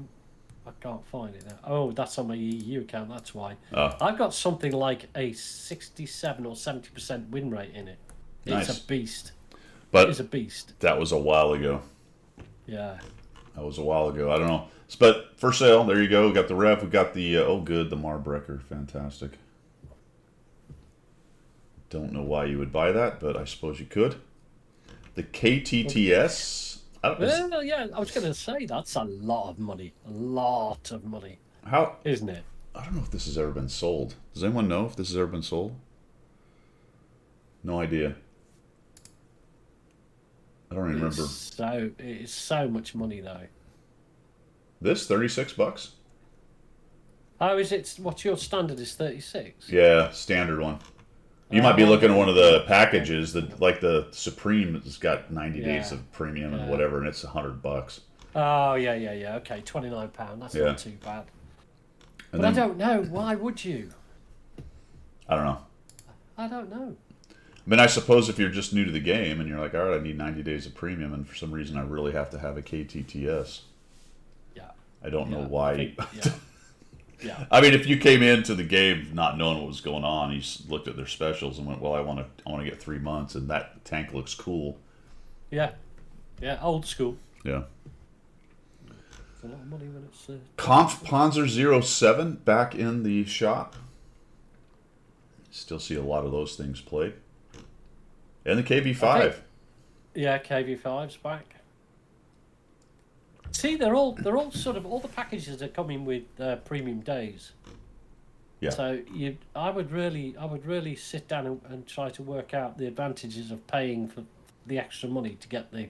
I can't find it now. Oh, that's on my EU account, that's why. Oh. I've got something like a 67 or 70% win rate in it. It's Nice. a beast. But It's a beast. that was a while ago. Yeah. That was a while ago. I don't know. But for sale, there you go. We got the Rev. We got the, oh good, the Marbrecker. Fantastic. Don't know why you would buy that, but I suppose you could. The KTTS. Well, yeah, I was going to say that's a lot of money. A lot of money, How? isn't it? I don't know if this has ever been sold. Does anyone know if this has ever been sold? No idea. I don't even remember. It is so much money, though. This $36. Oh, is it? What's your standard? Is 36? Yeah, standard one. You might be looking at one of the packages that, like the Supreme, has got 90 days Yeah. of premium and Yeah. whatever, and it's $100. Oh, yeah. Okay, £29. That's Yeah. not too bad. And But I then, don't know. Why would you? I don't know. I don't know. I mean, I suppose if you're just new to the game and you're like, all right, I need 90 days of premium, and for some reason I really have to have a KTTS. Yeah. I don't know Yeah, why. I think- yeah. Yeah. I mean, if you came into the game not knowing what was going on, you just looked at their specials and went, "Well, I want to get 3 months, and that tank looks cool." Yeah. Yeah. Old school. Yeah. It's a lot of money when it's. Kampf Panzer 07 back in the shop. Still see a lot of those things played. And the KV5. Yeah, KV5's back. See, they're all sort of all the packages are coming with premium days. Yeah. So I would really sit down and try to work out the advantages of paying for the extra money to get the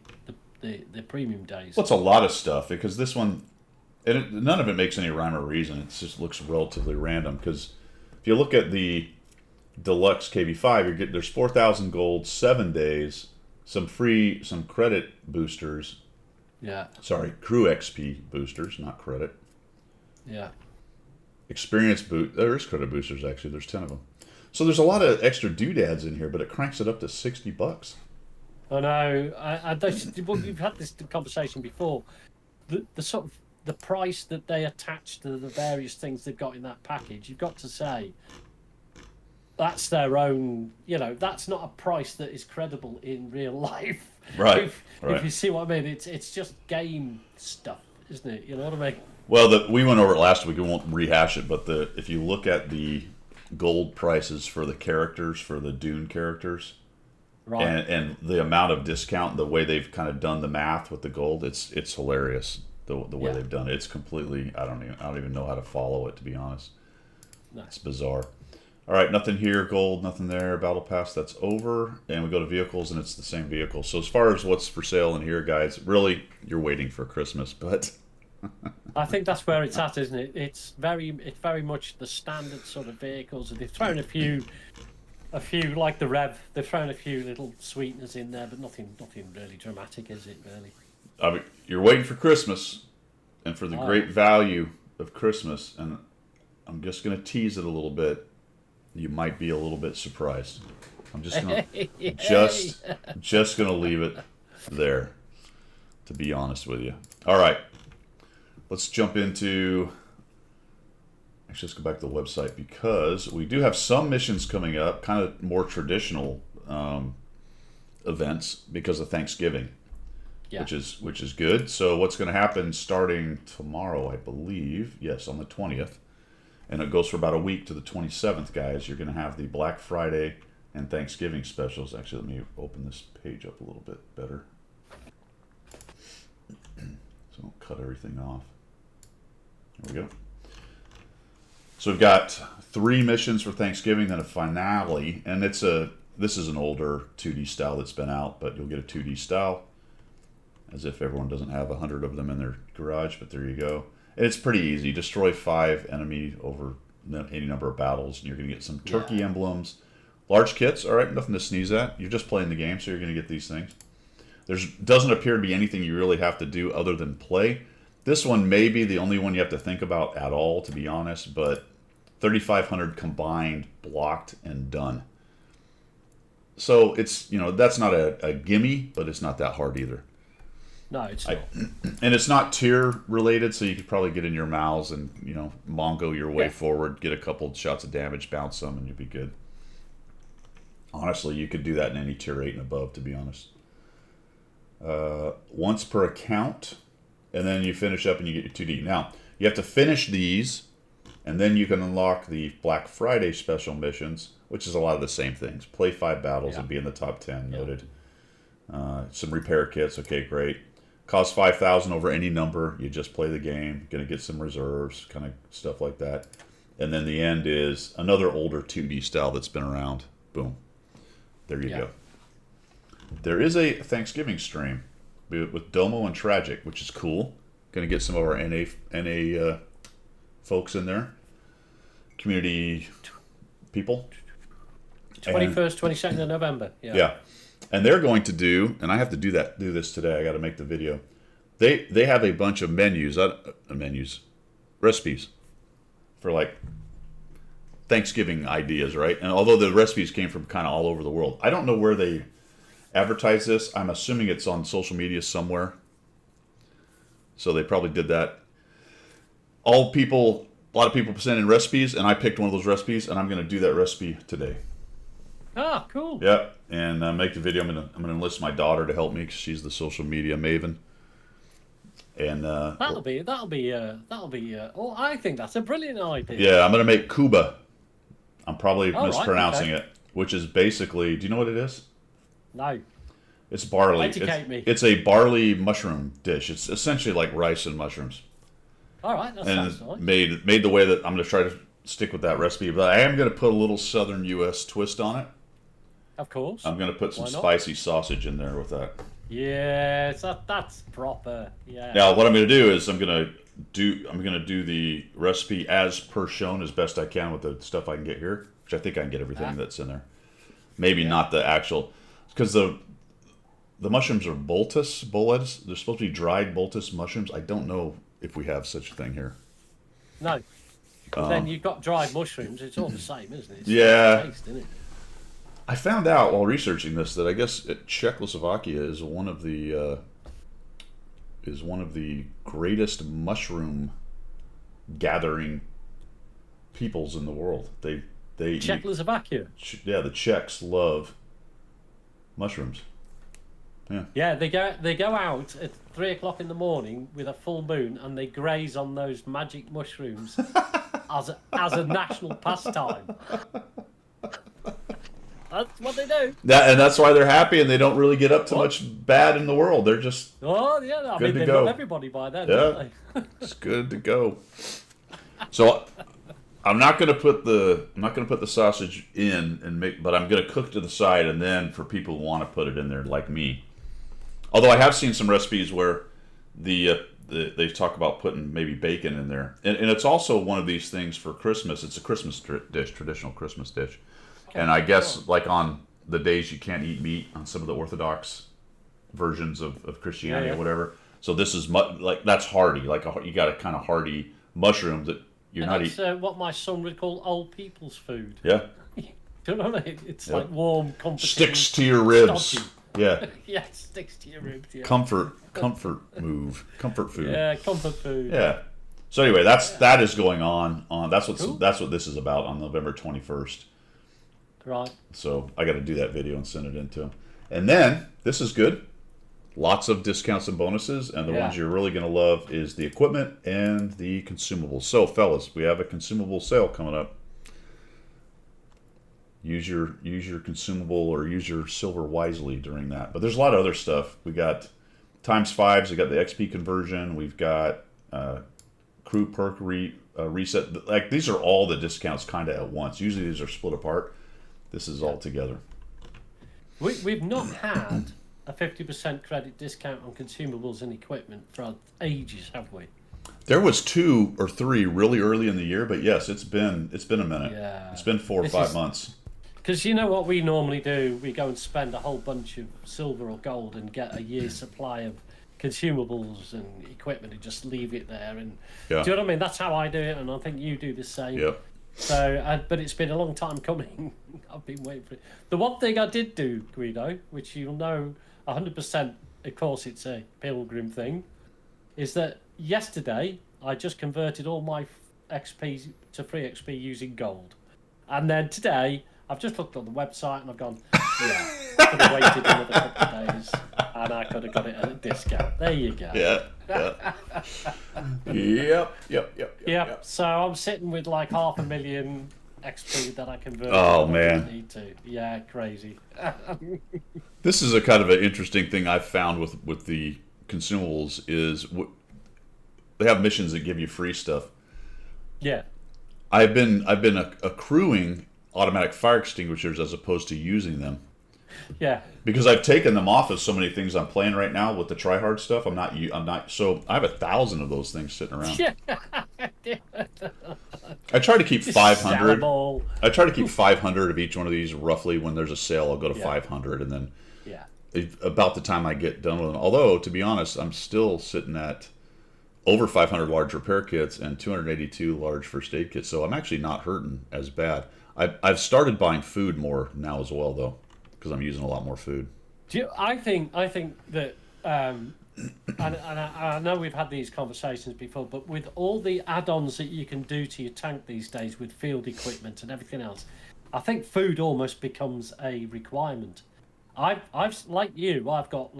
premium days. Well, it's a lot of stuff because this one, none of it makes any rhyme or reason. It just looks relatively random because if you look at the deluxe KV5, there's 4,000 gold, 7 days, some credit boosters. Yeah, Sorry, crew XP boosters, not credit. yeah. Experience boot. There is credit boosters actually. There's 10 of them. So there's a lot of extra doodads in here, but it cranks it up to $60. I know. We've had this conversation before. The the price that they attach to the various things they've got in that package, you've got to say that's their own. That's not a price that is credible in real life. Right. If you see what I mean, it's just game stuff, isn't it? You know what I mean? Well, we went over it last week. We won't rehash it, but if you look at the gold prices for the characters, for the Dune characters, Right. and the amount of discount, the way they've kind of done the math with the gold, it's hilarious. The way they've done it, it's completely. I don't even know how to follow it, to be honest. No. It's bizarre. All right, nothing here, gold, nothing there. Battle pass, that's over, and we go to vehicles, and it's the same vehicle. So as far as what's for sale in here, guys, really you're waiting for Christmas, but. I think that's where it's at, isn't it? It's very much the standard sort of vehicles. They've thrown a few like the Rev. They've thrown a few little sweeteners in there, but nothing really dramatic, is it? Really. I mean, you're waiting for Christmas, and for the great value of Christmas, and I'm just going to tease it a little bit. You might be a little bit surprised. I'm just going to just going to leave it there, to be honest with you. All right. Let's jump into, actually, let's go back to the website, because we do have some missions coming up, kind of more traditional events because of Thanksgiving, which is good. So what's going to happen starting tomorrow, I believe, yes, on the 20th, and it goes for about a week to the 27th, guys. You're going to have the Black Friday and Thanksgiving specials. Actually, let me open this page up a little bit better, so don't cut everything off. There we go. So we've got 3 missions for Thanksgiving, then a finale, and this is an older 2D style that's been out, but you'll get a 2D style, as if everyone doesn't have 100 of them in their garage, but there you go. And it's pretty easy. Destroy 5 enemy over any number of battles, and you're going to get some turkey emblems. Large kits, all right, nothing to sneeze at. You're just playing the game, so you're going to get these things. There doesn't appear to be anything you really have to do other than play. This one may be the only one you have to think about at all, to be honest, but 3,500 combined, blocked, and done. So it's, that's not a gimme, but it's not that hard either. No, it's not. And it's not tier related, so you could probably get in your mouths and, Mongo your way forward, get a couple shots of damage, bounce some, and you'll be good. Honestly, you could do that in any tier 8 and above, to be honest. Once per account, and then you finish up and you get your 2D. Now, you have to finish these, and then you can unlock the Black Friday special missions, which is a lot of the same things. Play 5 battles and be in the top 10, noted. Some repair kits, okay, great. Cost 5,000 over any number. You just play the game. Going to get some reserves, kind of stuff like that. And then the end is another older 2D style that's been around. Boom. There you go. There is a Thanksgiving stream with Domo and Tragic, which is cool. Going to get some of our NA folks in there. Community people. 21st, 22nd of November. Yeah. And they're going to do, and I have to do this today. I got to make the video. They have a bunch of recipes for like Thanksgiving ideas, right? And although the recipes came from kind of all over the world, I don't know where they advertise this. I'm assuming it's on social media somewhere. So they probably did that. A lot of people sent in recipes, and I picked one of those recipes, and I'm going to do that recipe today. Ah, cool. Yep, and make the video. I'm gonna enlist my daughter to help me because she's the social media maven. And that'll be. Oh, I think that's a brilliant idea. Yeah, I'm gonna make Kuba. I'm probably mispronouncing it, which is basically. Do you know what it is? No. It's barley. Educate me. It's a barley mushroom dish. It's essentially like rice and mushrooms. All right, that sounds nice. Made the way that I'm gonna try to stick with that recipe, but I am gonna put a little southern U.S. twist on it. Of course. I'm going to put some spicy sausage in there with that. Yes, that's proper. Yeah. Now, what I'm going to do is I'm going to do the recipe as per shown as best I can with the stuff I can get here, which I think I can get everything that's in there. Maybe not the actual, because the mushrooms are boltus. They're supposed to be dried boltus mushrooms. I don't know if we have such a thing here. No. Then you've got dried mushrooms. It's all the same, isn't it? It's taste, isn't it? I found out while researching this that I guess Czechoslovakia is one of the is one of the greatest mushroom gathering peoples in the world. They eat, Czechoslovakia. yeah, the Czechs love mushrooms. Yeah. Yeah, they go out at 3 o'clock in the morning with a full moon and they graze on those magic mushrooms as a national pastime. That's what they do. And that's why they're happy, and they don't really get up to much bad in the world. They're just Oh yeah, I Good mean to they go. love everybody by then, Yeah. don't they? it's good to go. So I'm not gonna put the sausage in and make, but I'm gonna cook to the side, and then for people who want to put it in there, like me. Although I have seen some recipes where they talk about putting maybe bacon in there, and it's also one of these things for Christmas. It's a Christmas dish, traditional Christmas dish, and I guess like on the days you can't eat meat on some of the Orthodox versions of Christianity Yeah. or whatever. So this is like that's hearty, like you got a kind of hearty mushroom that you're And not that's eating. what my son would call old people's food. Yeah, Do you know what I mean? It's Yep. like warm, comforting. sticks to your ribs. stodgy. Yeah, Yeah, sticks to your ribs. Yeah, comfort move, comfort food. yeah, comfort food. Yeah. So anyway, that is going on. That's Cool. what this is about on November 21st. Right. So I got to do that video and send it in to him. And then this is good. Lots of discounts and bonuses, and the Yeah. ones you're really going to love is the equipment and the consumables. So fellas, we have a consumable sale coming up. Use your consumable or use your silver wisely during that. But there's a lot of other stuff. We got ×5s. We got the XP conversion. We've got crew perk reset. Like these are all the discounts kind of at once. Usually these are split apart. This is all together. We've not had a 50% credit discount on consumables and equipment for ages, have we? There was 2 or 3 really early in the year, but yes, it's been a minute. Yeah. It's been 4 or This 5 is- months. Because you know what we normally do? We go and spend a whole bunch of silver or gold and get a year's supply of consumables and equipment and just leave it there. And Yeah. do you know what I mean? That's how I do it, and I think you do the same. Yep. So, but it's been a long time coming. I've been waiting for it. The one thing I did do, Guido, which you'll know 100%, of course it's a pilgrim thing, is that yesterday I just converted all my XP to free XP using gold. And then today I've just looked on the website and I've gone, yeah, I could have waited another couple of days and I could have got it at a discount. There you go. Yeah. Yep. Yep. So I'm sitting with like 500,000 XP that I converted. Oh, when I didn't man. need to. Yeah, crazy. This is a kind of an interesting thing I've found with the consumables is they have missions that give you free stuff. Yeah. I've been accruing automatic fire extinguishers as opposed to using them Yeah. because I've taken them off of so many things I'm playing right now with the try hard stuff. I'm not. So I have 1,000 of those things sitting around. Yeah. I try to keep 500. Sellable. I try to keep 500 of each one of these roughly. When there's a sale, I'll go to Yeah. 500, and then Yeah. about the time I get done with them. Although to be honest, I'm still sitting at over 500 large repair kits and 282 large first aid kits. So I'm actually not hurting as bad. I've started buying food more now as well, though, because I'm using a lot more food. I think that, and I know we've had these conversations before, but with all the add-ons that you can do to your tank these days with field equipment and everything else, I think food almost becomes a requirement. I've like you, I've got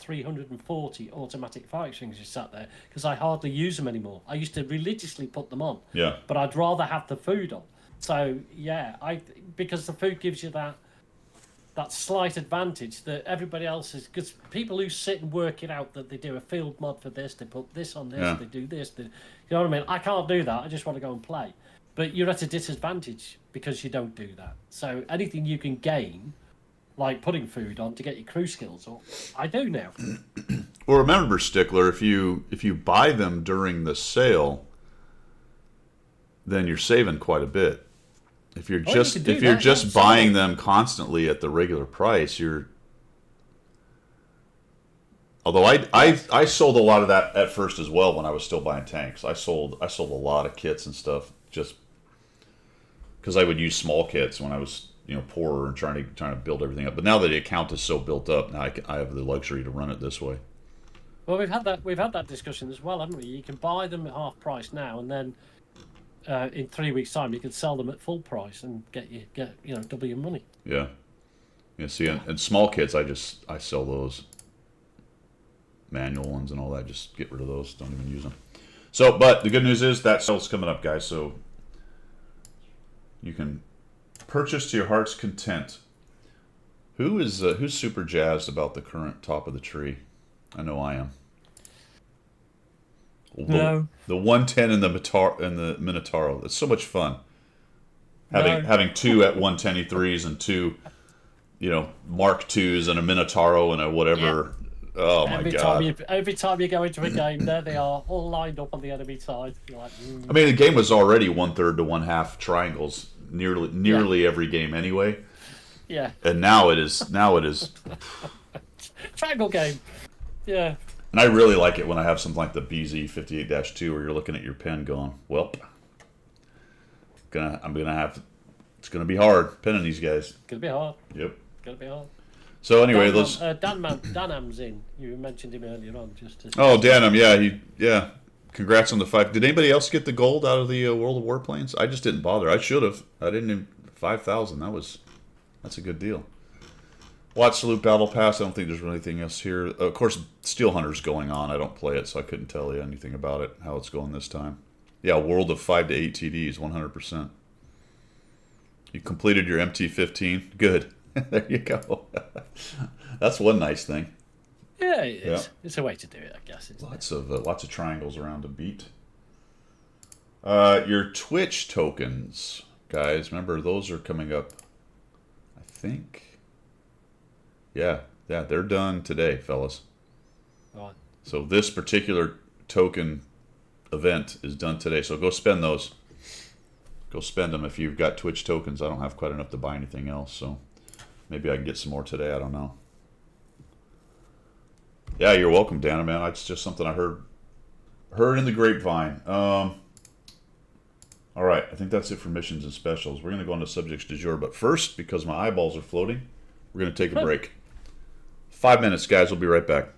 340 automatic fire extinguishers sat there because I hardly use them anymore. I used to religiously put them on, Yeah. but I'd rather have the food on. So yeah, because the food gives you that slight advantage that everybody else is, because people who sit and work it out that they do a field mod for this, they put this on this, Yeah. they do this, you know what I mean? I can't do that. I just want to go and play. But you're at a disadvantage because you don't do that. So anything you can gain, like putting food on to get your crew skills up, I do now. Well, remember, Stickler, if you buy them during the sale, then you're saving quite a bit. If you're Oh, you just could do if you're that, just yeah, buying absolutely. them constantly at the regular price, you're. Although I sold a lot of that at first as well when I was still buying tanks. I sold a lot of kits and stuff just because I would use small kits when I was poorer and trying to build everything up. But now that the account is so built up, now I have the luxury to run it this way. Well, we've had that discussion as well, haven't we? You can buy them at half price now, and then in 3 weeks' time, you can sell them at full price and get double your money. Yeah. Yeah. See, and small kits, I sell those manual ones and all that. Just get rid of those. Don't even use them. So, but the good news is that sale's coming up, guys. So you can purchase to your heart's content. Who's super jazzed about the current top of the tree? I know I am. No. The 110 and the Minotauro. It's so much fun. Having two at 110E3s and two, Mark IIs and a Minotauro and a whatever. Yeah. Oh my god! Every time you go into a game, there they are, all lined up on the enemy side. You're like, I mean, the game was already 1/3 to 1/2 triangles, nearly every game anyway. Yeah. And now it is triangle game. Yeah. And I really like it when I have something like the BZ58-2 where you're looking at your pen going, well, it's gonna be hard penning these guys. Gonna be hard. Yep. Gonna be hard. So anyway, Danam's in. You mentioned him earlier on. Danam, yeah. Congrats on the 5. Did anybody else get the gold out of the World of Warplanes? I just didn't bother. I should have. I didn't even 5,000. That's a good deal. Watch Salute Battle Pass. I don't think there's really anything else here. Of course, Steel Hunter's going on. I don't play it, so I couldn't tell you anything about it, how it's going this time. Yeah, World of 5 to 8 TDs, 100%. You completed your MT-15. Good. There you go. That's one nice thing. Yeah, it is. Yeah. It's a way to do it, I guess. Lots of triangles around to beat. Your Twitch tokens, guys. Remember, those are coming up, I think. Yeah, they're done today, fellas. Right. So this particular token event is done today. So go spend those. Go spend them if you've got Twitch tokens. I don't have quite enough to buy anything else, so maybe I can get some more today. I don't know. Yeah, you're welcome, Dana, man. It's just something I heard in the grapevine. All right, I think that's it for missions and specials. We're going to go on to subjects du jour, but first, because my eyeballs are floating, we're going to take a break. 5 minutes, guys. We'll be right back.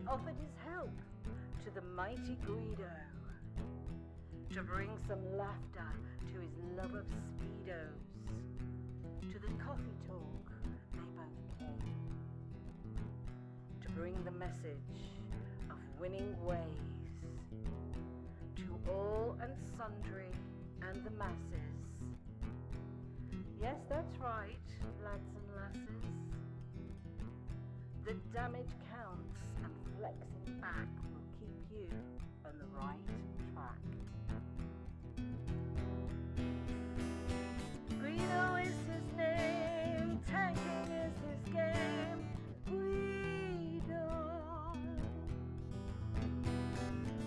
Offered his help to the mighty Guido to bring some laughter to his love of speedos. To the coffee talk they both came to bring the message of winning ways to all and sundry and the masses. Yes, that's right, lads and lasses. The damage counts, and flexing back will keep you on the right track. Guido is his name, tanking is his game. Guido.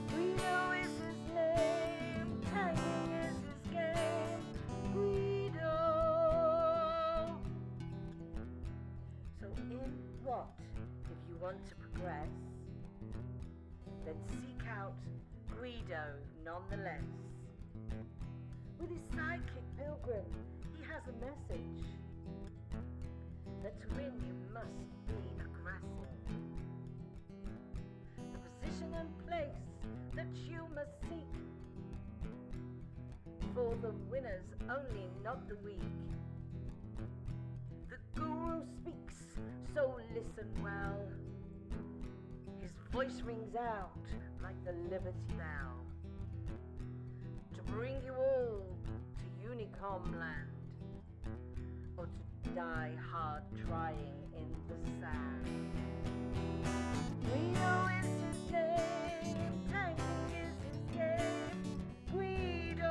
Guido is his name, tanking is his game. Guido. So in what? If you want to progress, then seek out Guido nonetheless. With his sidekick Pilgrim, he has a message that to win you must be aggressive. The position and place that you must seek, for the winners only, not the weak. The guru speaks, so listen well. His voice rings out like the Liberty Bell to bring you all to Unicom land, or to die hard trying in the sand. Guido is his name, tanking is his game. Guido.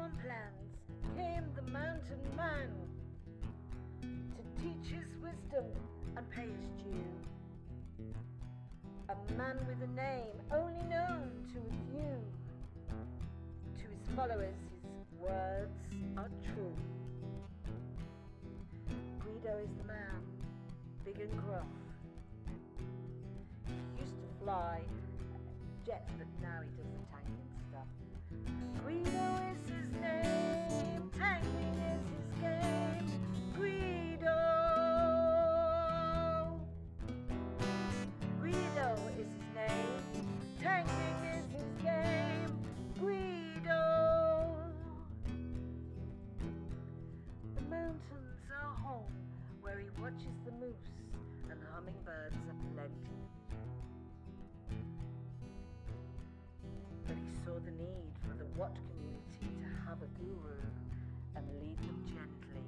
swamplands came the mountain man to teach his wisdom and pay his due. A man with a name only known to a few. To his followers, his words are true. Guido is the man, big and gruff. He used to fly jets, but now he does the tanking stuff. Guido is his name, tanking is his game. Guido. Guido is his name, tanking is his game. Guido. The mountains are home where he watches the moose and hummingbirds aplenty. But he saw the need for the Wat community to have a guru and lead them gently.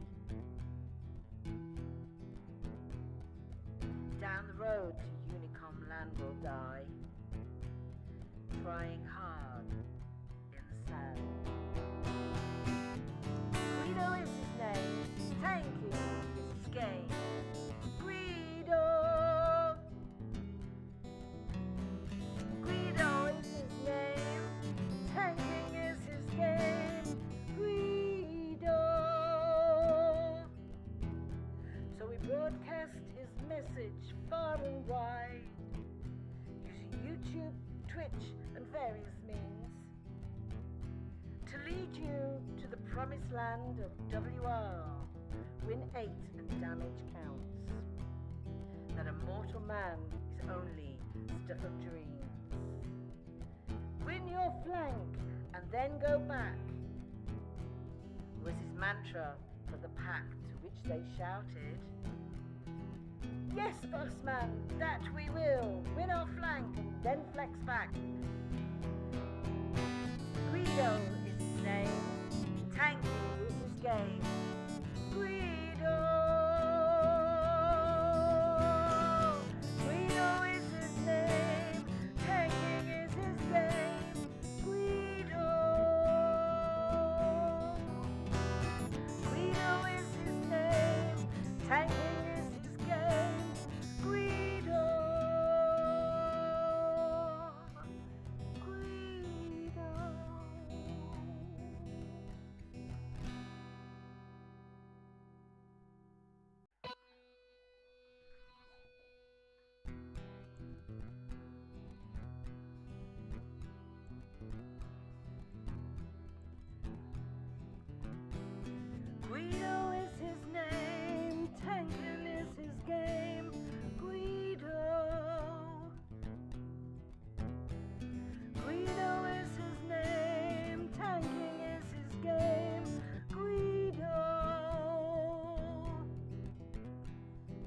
Down the road to Unicom land will die, trying hard in the sand. Guido is his name, tanking is his game. Guido. Guido is his name, tanking is his game. Guido. So we broadcast his message far and wide, using YouTube, Twitch, and various means, to lead you to the promised land of WR. Win 8 and damage counts. That a mortal man is only stuff of dreams. Win your flank and then go back, was his mantra for the pack, to which they shouted, "Yes, bossman, that we will. Win our flank and then flex back." Guido is his name, tanky is his game. Guido. Guido is his name, tanking is his game. Guido. Guido is his name, tanking is his game. Guido. Guido. Guido is his name, tanking is his game. Guido. Guido is his name, tanking is his game. Guido.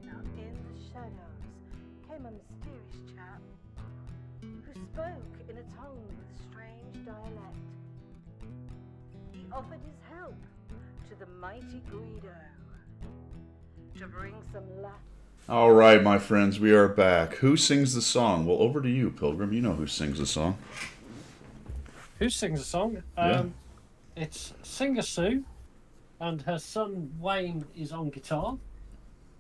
Now in the shadows came a mysterious chap who spoke in a tongue with strange dialect. He offered his help to the mighty Guido to bring some laughter. All right, my friends, we are back. Who sings the song? Well, over to you, Pilgrim. You know who sings the song. Who sings the song? Yeah. It's Singer Sue, and her son Wayne is on guitar.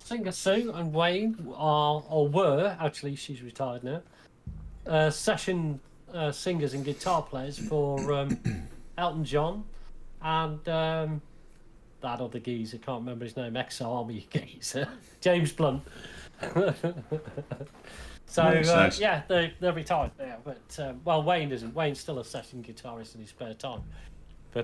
Singer Sue and Wayne are, or were, actually, she's retired now, session singers and guitar players for Elton John and that other geezer, I can't remember his name, ex-army geezer, James Blunt. So, Nice. yeah, they're retired now, but, well, Wayne isn't. Wayne's still a session guitarist in his spare time. But,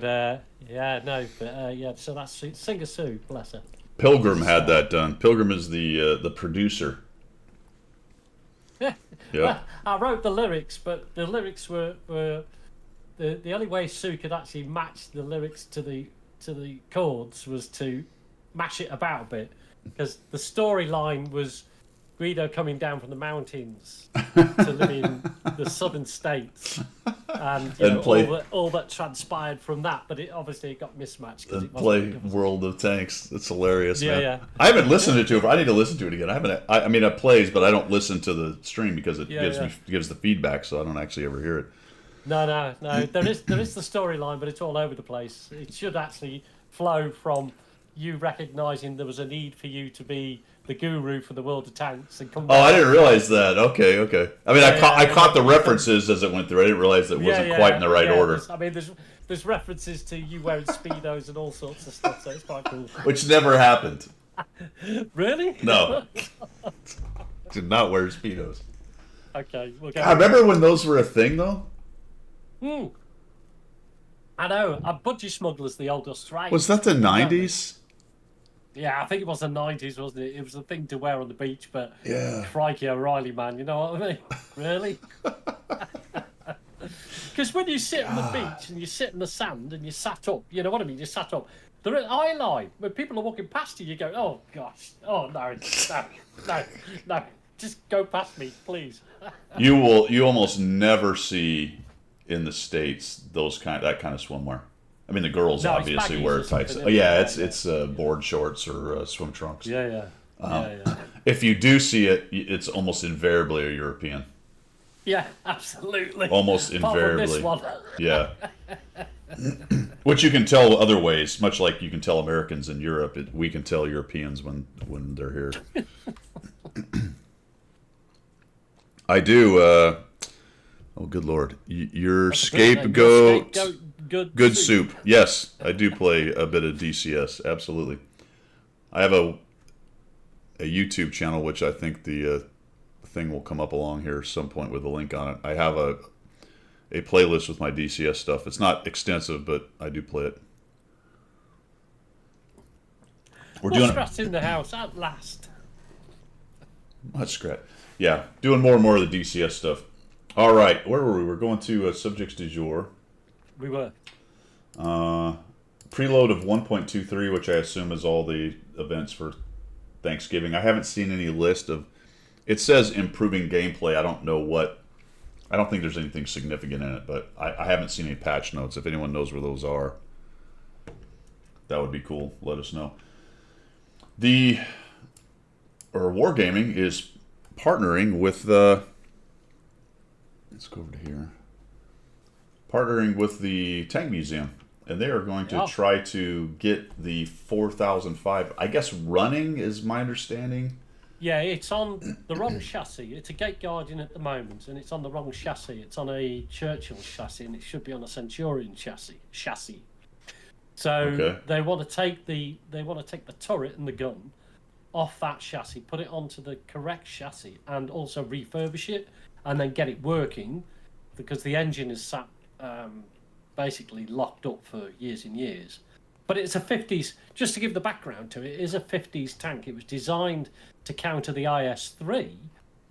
so that's Singer Sue, bless her. Pilgrim had that done. Pilgrim is the producer. Yeah. Yeah. Well, I wrote the lyrics, but the lyrics were the only way Sue could actually match the lyrics to the chords was to mash it about a bit, because the storyline was Guido coming down from the mountains to live in the southern states, and, all that transpired from that. But it obviously got mismatched. And play World of Tanks. That's hilarious, man. Yeah. I haven't listened to it. I need to listen to it again. I mean, it plays, but I don't listen to the stream because it gives the feedback, so I don't actually ever hear it. No. There is the storyline, but it's all over the place. It should actually flow from you recognizing there was a need for you to be the guru for the world of tanks and come. Oh, I didn't realize that. Okay. I mean, I caught the yeah. references as it went through. I didn't realize it wasn't quite in the right order. There's references to you wearing speedos and all sorts of stuff, so it's quite cool. Which never happened. Really? No. Did not wear Speedos. Okay, we'll go. I remember when those were a thing, though. I know. Budgie Smuggler's the old Australian. Was that the 90s? Yeah, I think it was the 90s, wasn't it? It was a thing to wear on the beach, but Yeah. crikey O'Reilly, man, you know what I mean? Really? Because when you sit on the beach and you sit in the sand and you sat up, you know what I mean? You sat up. The eye line, when people are walking past you, you go, oh gosh, oh no, just go past me, please. You almost never see in the States that kind of swimwear. I mean, the girls No, it's obviously baggies wear or tights. something, Oh, yeah, isn't it? it's board shorts or swim trunks. Yeah. If you do see it, it's almost invariably a European. Yeah, absolutely. Almost Apart from this invariably. one. Yeah. Which you can tell other ways, much like you can tell Americans in Europe. We can tell Europeans when they're here. I do. Oh, good Lord. Your scapegoat. Good soup. Yes, I do play a bit of DCS. Absolutely. I have a YouTube channel, which I think the thing will come up along here at some point with a link on it. I have a playlist with my DCS stuff. It's not extensive, but I do play it. We're doing Scratch in the house at last. Much scratch. Yeah, doing more and more of the DCS stuff. All right, where were we? We're going to subjects du jour. We were. Preload of 1.23, which I assume is all the events for Thanksgiving. I haven't seen any list of. It says improving gameplay. I don't know what. I don't think there's anything significant in it, but I haven't seen any patch notes. If anyone knows where those are, that would be cool. Let us know. Wargaming is partnering with the. Let's go over to here. Partnering with the Tank Museum, and they are going to try to get the 4005. I guess running is my understanding. Yeah, it's on the wrong chassis. It's a Gate Guardian at the moment, and it's on the wrong chassis. It's on a Churchill chassis, and it should be on a Centurion chassis. So they want to take the turret and the gun off that chassis, put it onto the correct chassis, and also refurbish it, and then get it working, because the engine is sat basically locked up for years and years. But it's a 50s, just to give the background to it, it is a 50s tank. It was designed to counter the IS-3,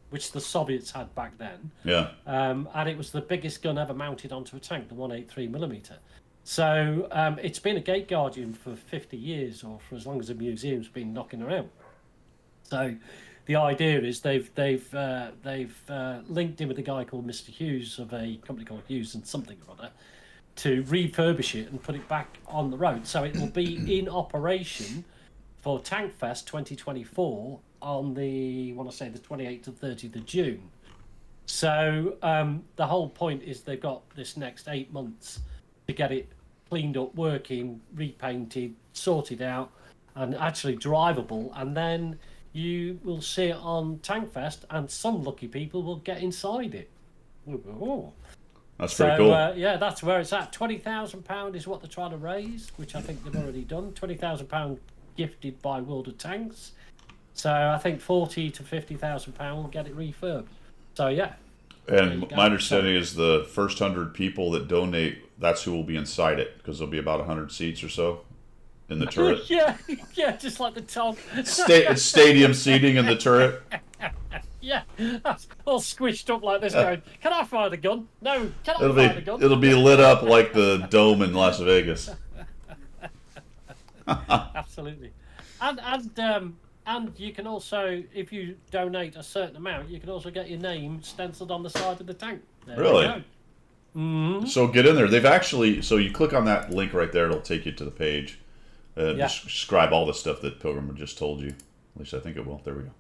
which the Soviets had back then. Yeah. And it was the biggest gun ever mounted onto a tank, the 183mm. So it's been a Gate Guardian for 50 years, or for as long as the museum's been knocking around. So the idea is they've linked in with a guy called Mr. Hughes of a company called Hughes and something or other, to refurbish it and put it back on the road. So it will be in operation for Tankfest 2024 on the 28th to 30th of June. So the whole point is they've got this next 8 months to get it cleaned up, working, repainted, sorted out, and actually drivable. And then you will see it on Tankfest, and some lucky people will get inside it. Oh. That's pretty cool. Yeah, that's where it's at. £20,000 is what they're trying to raise, which I think they've already done. £20,000 gifted by World of Tanks. So I think £40,000 to £50,000 will get it refurbed. So yeah. And my understanding is the first 100 people that donate, that's who will be inside it, because there'll be about 100 seats or so in the turret. yeah, just like the top. It's stadium seating in the turret. Yeah, that's all squished up like this going, can I fire the gun? No, can I fire the gun? It'll be lit up like the dome in Las Vegas. Absolutely. And you can also, if you donate a certain amount, you can also get your name stenciled on the side of the tank. There Really? Mm-hmm. So get in there. They've actually, so you click on that link right there, it'll take you to the page. Describe all the stuff that Pilgrim just told you. At least I think it will. There we go.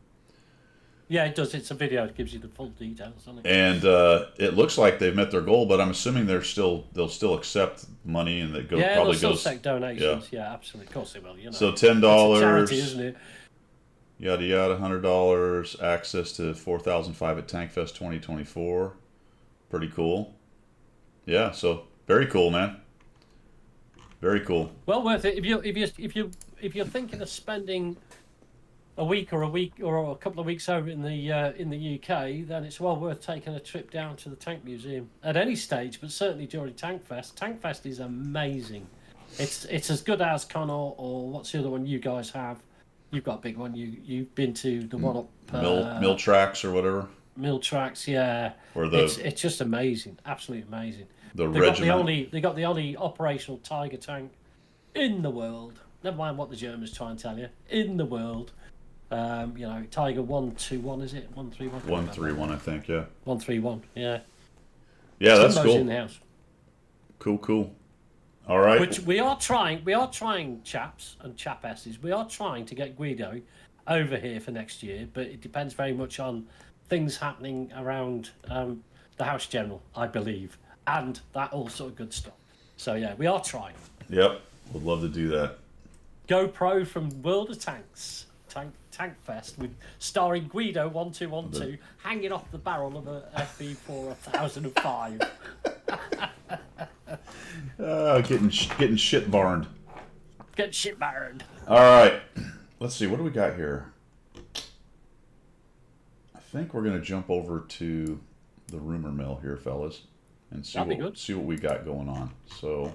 Yeah, it does. It's a video. It gives you the full details, doesn't it? And it looks like they've met their goal, but I'm assuming they'll still accept money, and that Yeah, probably they'll still goes. take Yeah. donations. Yeah, absolutely. Of course they will. So It's a charity, $10, isn't it? yada yada, $100, access to 4005 at Tankfest 2024. Pretty cool. Yeah. So very cool, man. Very cool. Well worth it. If you're thinking of spending a week or a couple of weeks over in the UK, then it's well worth taking a trip down to the Tank Museum at any stage, but certainly during Tankfest. Tankfest is amazing. It's as good as Connor, or what's the other one you guys have? You've got a big one. You've been to the one up Mill tracks or whatever. Mill Tracks, yeah. Or It's just amazing, absolutely amazing. the They regiment. got the only operational Tiger tank in the world. Never mind what the Germans try and tell you. In the world, Tiger 121, is it 131? 131, I think. Yeah. 131, yeah. Yeah, that's Timbo's in cool. the house. Cool. All right. Which we are trying, chaps and chapesses. We are trying to get Guido over here for next year, but it depends very much on things happening around the House General, I believe, and that all sort of good stuff. So yeah, we are trying. Yep. Would love to do that. GoPro from World of Tanks, Tank Fest, with starring Guido 1212 hanging off the barrel of a FV4 1005. Getting shit barned. Get shit burned. All right. Let's see. What do we got here? I think we're gonna jump over to the rumor mill here, fellas, and see That'd be good. see what we got going on. So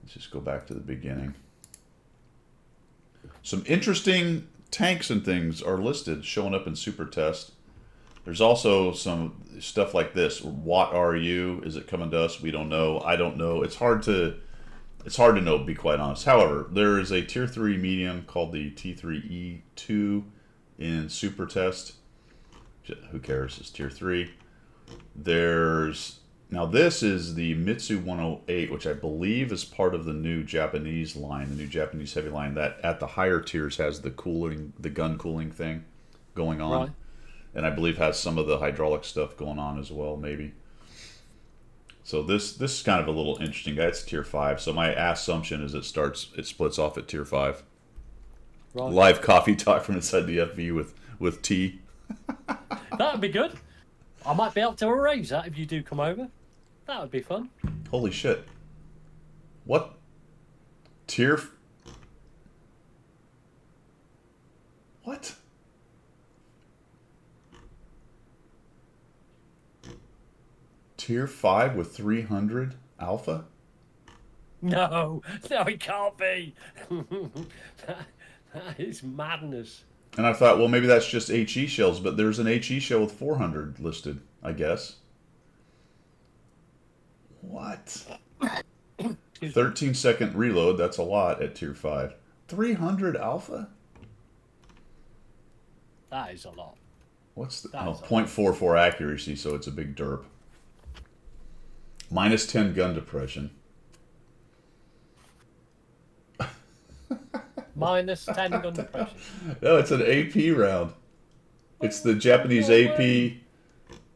let's just go back to the beginning. Some interesting tanks and things are listed, showing up in Super Test. There's also some stuff like this. What are you? Is it coming to us? We don't know. I don't know. It's hard to know, to be quite honest. However, there is a Tier 3 medium called the T3E2 in Super Test. Who cares? It's Tier 3. Now this is the Mitsu 108, which I believe is part of the new Japanese line, the new Japanese heavy line, that at the higher tiers has the gun cooling thing going on. Right. And I believe has some of the hydraulic stuff going on as well, maybe. So this is kind of a little interesting guy. It's Tier 5. So my assumption is it splits off at Tier 5. Right. Live coffee talk from inside the FV with tea. That would be good. I might be able to arrange that if you do come over. That would be fun. Holy shit. What? What? Tier 5 with 300 alpha? No, it can't be. that is madness. And I thought, well, maybe that's just HE shells, but there's an HE shell with 400 listed, I guess. What? 13-second reload, that's a lot at Tier 5. 300 alpha? That is a lot. What's the... That Oh, is a lot. 0.44 accuracy, so it's a big derp. Minus 10 gun depression. Minus 10 gun depression. No, it's an AP round. It's the Japanese No AP. way.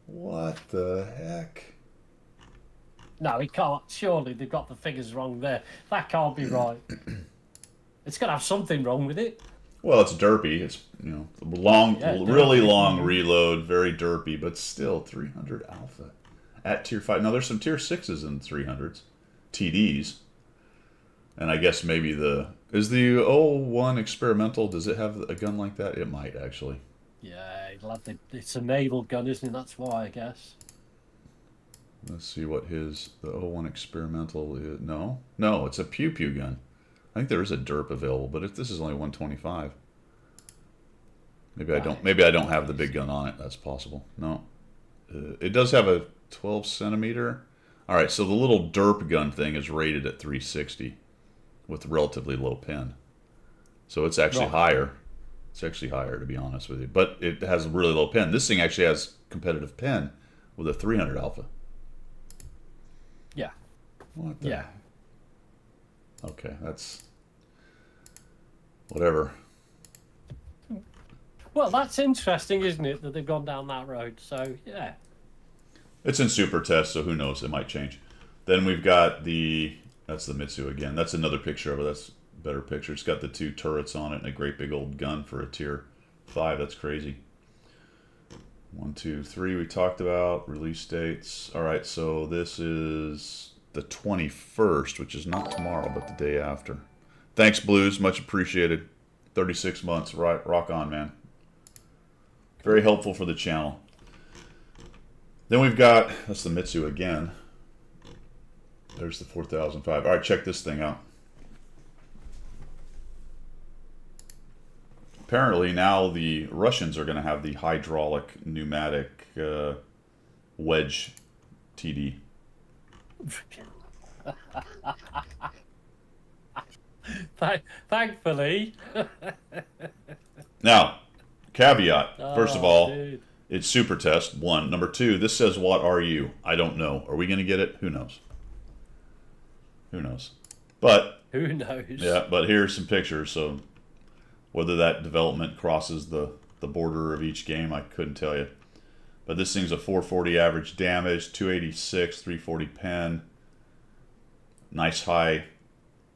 What the heck? No, it can't. Surely they've got the figures wrong there. That can't be right. It's got to have something wrong with it. Well, it's derpy. It's, long, Yeah, really derpy. long reload, very derpy, but still 300 alpha at Tier 5. Now, there's some Tier 6s in 300s, TDs. And I guess maybe is the 01 experimental, does it have a gun like that? It might, actually. Yeah, it's a naval gun, isn't it? That's why, I guess. Let's see what the 01 experimental is. No, it's a pew pew gun. I think there is a derp available, but this is only 125. Maybe I don't have the big gun on it. That's possible. No, it does have a 12 centimeter. All right, so the little derp gun thing is rated at 360 with relatively low pin, so it's actually Right. higher. It's actually higher, to be honest with you, but it has a really low pin. This thing actually has competitive pin with a 300 alpha. Yeah. What the? Yeah. Okay, that's whatever. Well, that's interesting, isn't it, that they've gone down that road? So, yeah. It's in super test, so who knows? It might change. Then we've got that's the Mitsu again. That's another picture of it. That's a better picture. It's got the 2 turrets on it and a great big old gun for a tier 5. That's crazy. 1, 2, 3 we talked about. Release dates. All right, so this is the 21st, which is not tomorrow, but the day after. Thanks, Blues. Much appreciated. 36 months. Right, rock on, man. Very helpful for the channel. Then we've got, that's the Mitsu again. There's the 4005. All right, check this thing out. Apparently now the Russians are going to have the hydraulic pneumatic wedge TD. Thankfully. Now, caveat. First of all, dude. it's super test, 1. Number 2, this says, what are you? I don't know. Are we going to get it? Who knows? Who knows? But, Who knows? yeah, but here's some pictures. So whether that development crosses the border of each game, I couldn't tell you. But this thing's a 440 average damage, 286, 340 pen. Nice high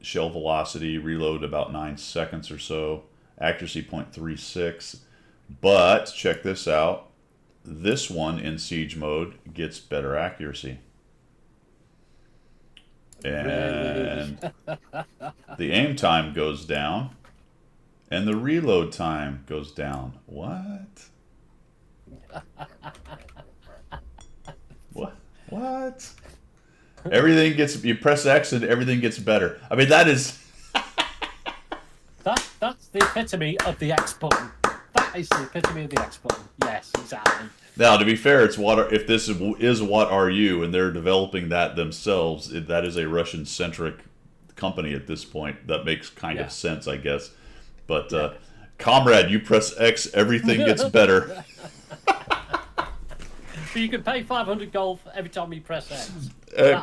shell velocity, reload about 9 seconds or so. Accuracy 0.36. But, check this out. This one in siege mode gets better accuracy. And the aim time goes down. And the reload time goes down. What? What? Everything gets, you press X and everything gets better. I mean, that is... That's the epitome of the X button. That is the epitome of the X button. Yes, exactly. Now, to be fair, it's if this is what are you, and they're developing that themselves, that is a Russian-centric company at this point. That makes kind of sense, I guess. But, comrade, you press X, everything gets better. So you can pay 500 gold for every time you press X.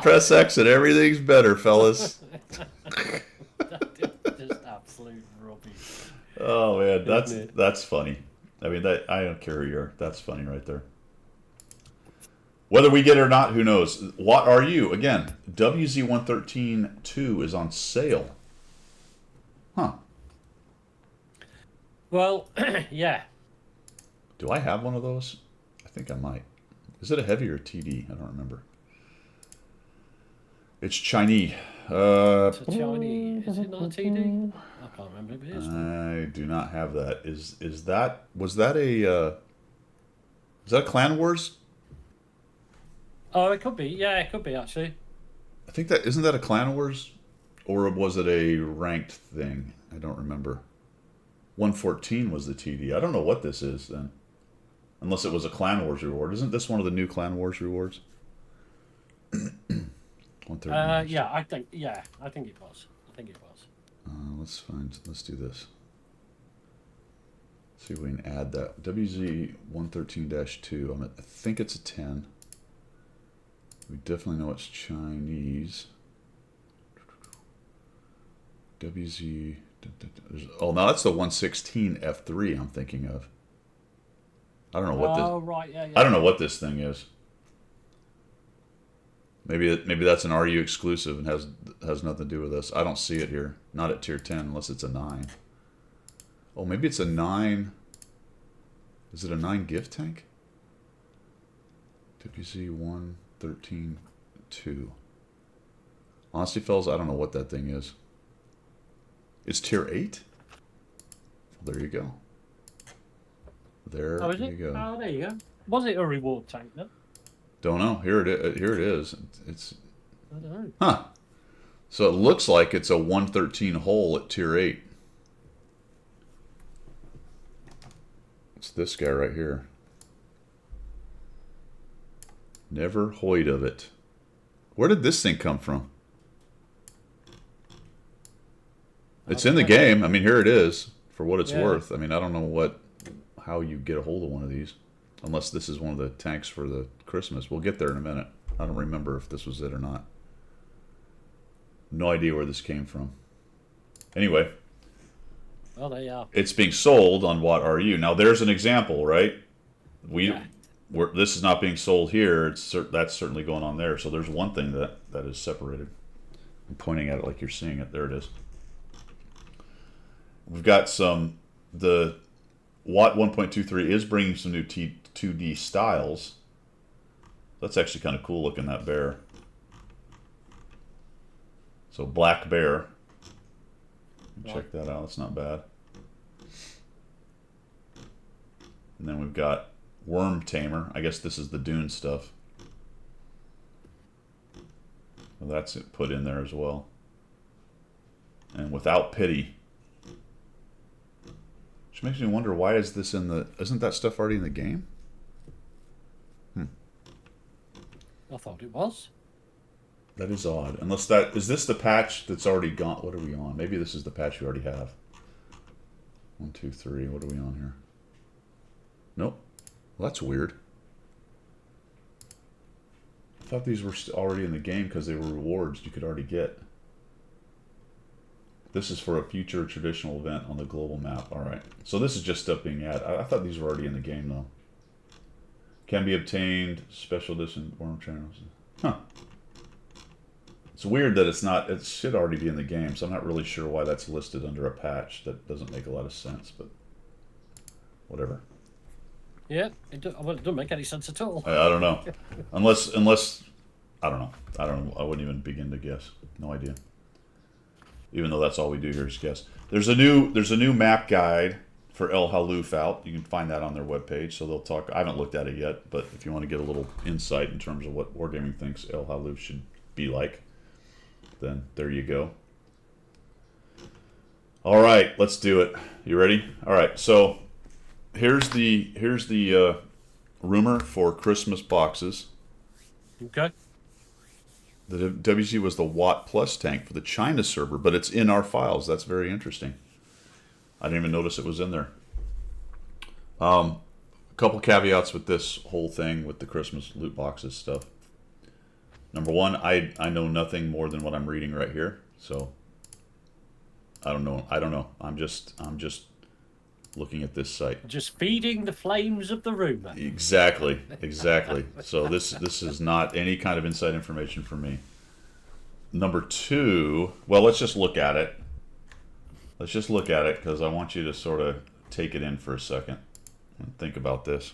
Press X and everything's better, fellas. That is just absolute rubbish. Oh man, that's funny. I mean, I don't care who you are. That's funny right there. Whether we get it or not, who knows? What are you? Again, WZ-113-2 is on sale. Huh. Well, yeah. Do I have one of those? I think I might. Is it a heavy or TD? I don't remember. It's Chinese. It's a Chinese. Is it not a TD? I can't remember if it is. I do not have that. Was that a Clan Wars? Oh, it could be. Yeah, it could be actually. I think isn't that a Clan Wars, or was it a ranked thing? I don't remember. 114 was the TD. I don't know what this is then, unless it was a Clan Wars reward. Isn't this one of the new Clan Wars rewards? 130. Yeah, I think it was. Let's do this. See if we can add that. WZ 113-2. I think it's a 10. We definitely know it's Chinese. WZ. Oh, no, that's the 116 F3 I'm thinking of. I don't know what this. Oh, right, yeah. I don't know what this thing is. Maybe that's an RU exclusive and has nothing to do with us. I don't see it here. Not at tier 10 unless it's a 9. Oh, maybe it's a 9. Is it a 9 gift tank? WZ 113-2. Honestly, fellas, I don't know what that thing is. It's tier 8? Well, there you go. There you go. Oh, there you go. Was it a reward tank then? Don't know. Here it is. It's. I don't know. Huh. So it looks like it's a 113 hole at tier 8. It's this guy right here. Never heard of it. Where did this thing come from? It's in the game. I mean, here it is, for what it's worth. I mean, I don't know how you get a hold of one of these. Unless this is one of the tanks for the Christmas. We'll get there in a minute. I don't remember if this was it or not. No idea where this came from. Anyway, Well, there you are. It's being sold on What Are You? Now, there's an example, right? Yeah. This is not being sold here. That's certainly going on there. So there's one thing that is separated. I'm pointing at it like you're seeing it. There it is. We've got the Watt 1.23 is bringing some new 2D styles. That's actually kind of cool looking, that bear. So black bear. Check that out. That's not bad. And then we've got Worm Tamer. I guess this is the Dune stuff. Well, that's put in there as well. And Without Pity. Which makes me wonder, why is this in the... Isn't that stuff already in the game? I thought it was. That is odd. Unless that... Is this the patch that's already gone? What are we on? Maybe this is the patch we already have. 1, 2, 3. What are we on here? Nope. Well, that's weird. I thought these were already in the game because they were rewards you could already get. This is for a future traditional event on the global map. Alright. So this is just stuff being added. I thought these were already in the game, though. Can be obtained. Special edition worm channels. Huh. It's weird that it's not... It should already be in the game, so I'm not really sure why that's listed under a patch. That doesn't make a lot of sense, but... Whatever. Yeah, it doesn't make any sense at all. I don't know. Unless... I don't know. I wouldn't even begin to guess. No idea. Even though that's all we do here is guess. There's a new map guide for El Haluf out. You can find that on their webpage. So they'll talk. I haven't looked at it yet, but if you want to get a little insight in terms of what Wargaming thinks El Haluf should be like, then there you go. All right, let's do it. You ready? All right. So here's the rumor for Christmas boxes. Okay. The WC was the Watt Plus tank for the China server, but it's in our files. That's very interesting. I didn't even notice it was in there. A couple caveats with this whole thing with the Christmas loot boxes stuff. Number one, I know nothing more than what I'm reading right here, so I don't know. I'm just looking at this site. Just feeding the flames of the rumor. Exactly. So this is not any kind of inside information for me. Number two, well, let's just look at it. Let's just look at it because I want you to sort of take it in for a second and think about this.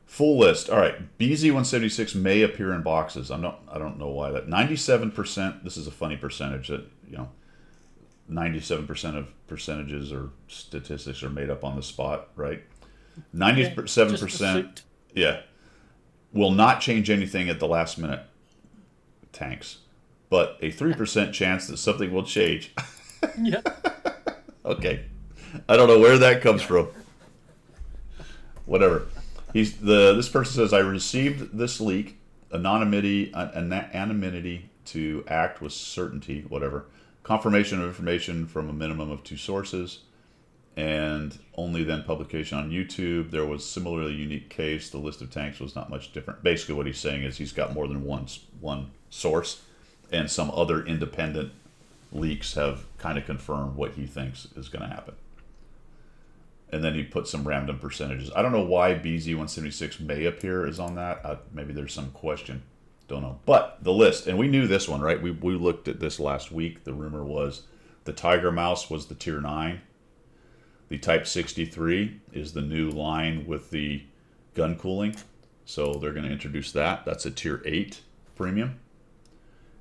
Full list. All right, BZ-176 may appear in boxes. I don't know why that. 97%. This is a funny percentage that 97% of percentages or statistics are made up on the spot, right? 97%, yeah, will not change anything at the last minute. Tanks, but a 3% chance that something will change. Yeah. Okay, I don't know where that comes from. Whatever. This person says, I received this leak, anonymity to act with certainty, whatever. Confirmation of information from a minimum of 2 sources, and only then publication on YouTube. There was similarly unique case. The list of tanks was not much different. Basically what he's saying is he's got more than one source, and some other independent leaks have kind of confirmed what he thinks is going to happen. And then he put some random percentages. I don't know why BZ-176 may appear is on that. Maybe there's some question. Don't know. But the list, and we knew this one, right? We looked at this last week. The rumor was the Tiger Mouse was the Tier 9. The Type 63 is the new line with the gun cooling. So they're going to introduce that. That's a Tier 8 premium.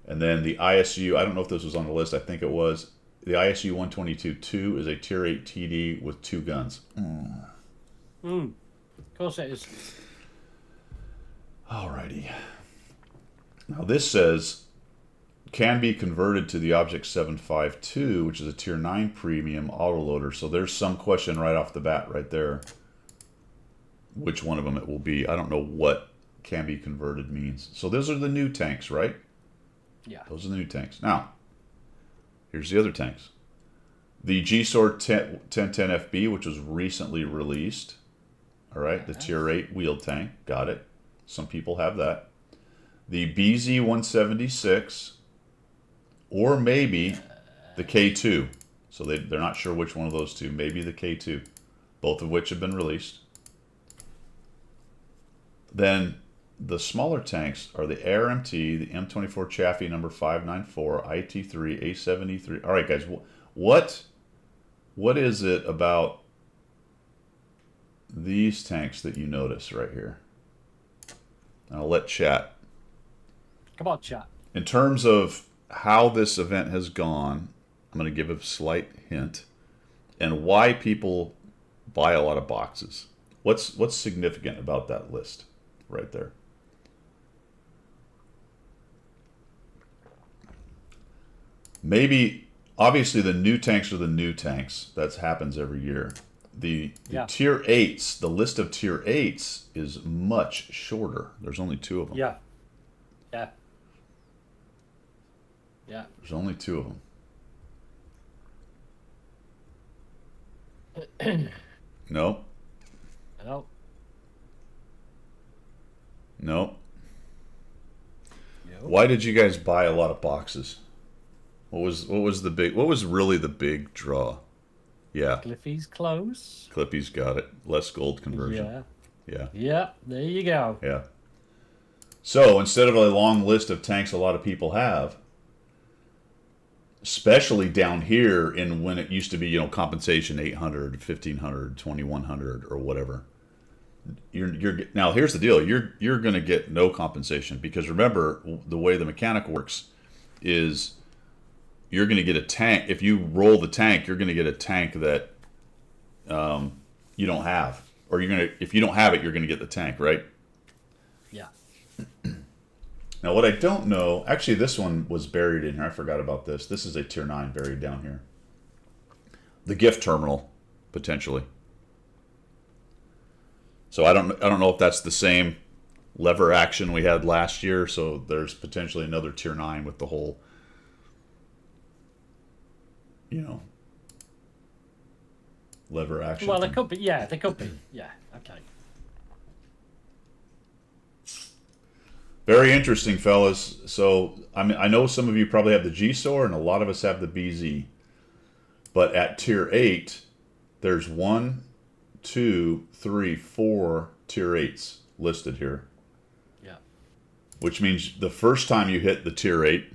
And then the ISU, I don't know if this was on the list. I think it was. The ISU 122-2 is a Tier 8 TD with 2 guns. Of course it is. Alrighty. Now this says can be converted to the Object 752, which is a Tier 9 premium autoloader. So there's some question right off the bat right there. Which one of them it will be. I don't know what can be converted means. So those are the new tanks, right? Yeah. Those are the new tanks. Now, here's the other tanks. The G-Sword 1010FB, which was recently released. All right, the Tier 8 wheeled tank. Got it. Some people have that. The BZ-176, or maybe The K2. So they're not sure which one of those two. Maybe the K2. Both of which have been released. Then the smaller tanks are the AR-MT, the M24 Chaffee number 594, IT3, A7E3. All right, guys, what is it about these tanks that you notice right here? And I'll let chat. Come on, chat. In terms of how this event has gone, I'm going to give a slight hint, and why people buy a lot of boxes. What's significant about that list right there? Maybe, obviously, the new tanks are the new tanks. That happens every year. The tier 8s, the list of tier 8s is much shorter. There's only 2 of them. Yeah. Yeah. Yeah. There's only 2 of them. No. No. No. Why did you guys buy a lot of boxes? What was really the big draw? Yeah. Cliffy's close. Clippy's got it. Less gold conversion. Yeah. Yeah. Yeah. There you go. Yeah. So instead of a long list of tanks a lot of people have, especially down here in when it used to be, compensation 800, 1500, 2100 or whatever. Now here's the deal. You're going to get no compensation because remember the way the mechanic works is you're going to get a tank. If you roll the tank, you're going to get a tank that you don't have, or if you don't have it, you're going to get the tank, right? Yeah. Now, what I don't know, actually, this one was buried in here. I forgot about this. This is a tier 9 buried down here. The gift terminal, potentially. So I don't know if that's the same lever action we had last year. So there's potentially another tier 9 with the whole, lever action. Well, thing. there could be. Yeah, there could be. Yeah. Okay. Very interesting, fellas. So, I know some of you probably have the G-SOAR, and a lot of us have the BZ. But at tier 8, there's 1, 2, 3, 4 tier 8s listed here. Yeah. Which means the first time you hit the tier 8,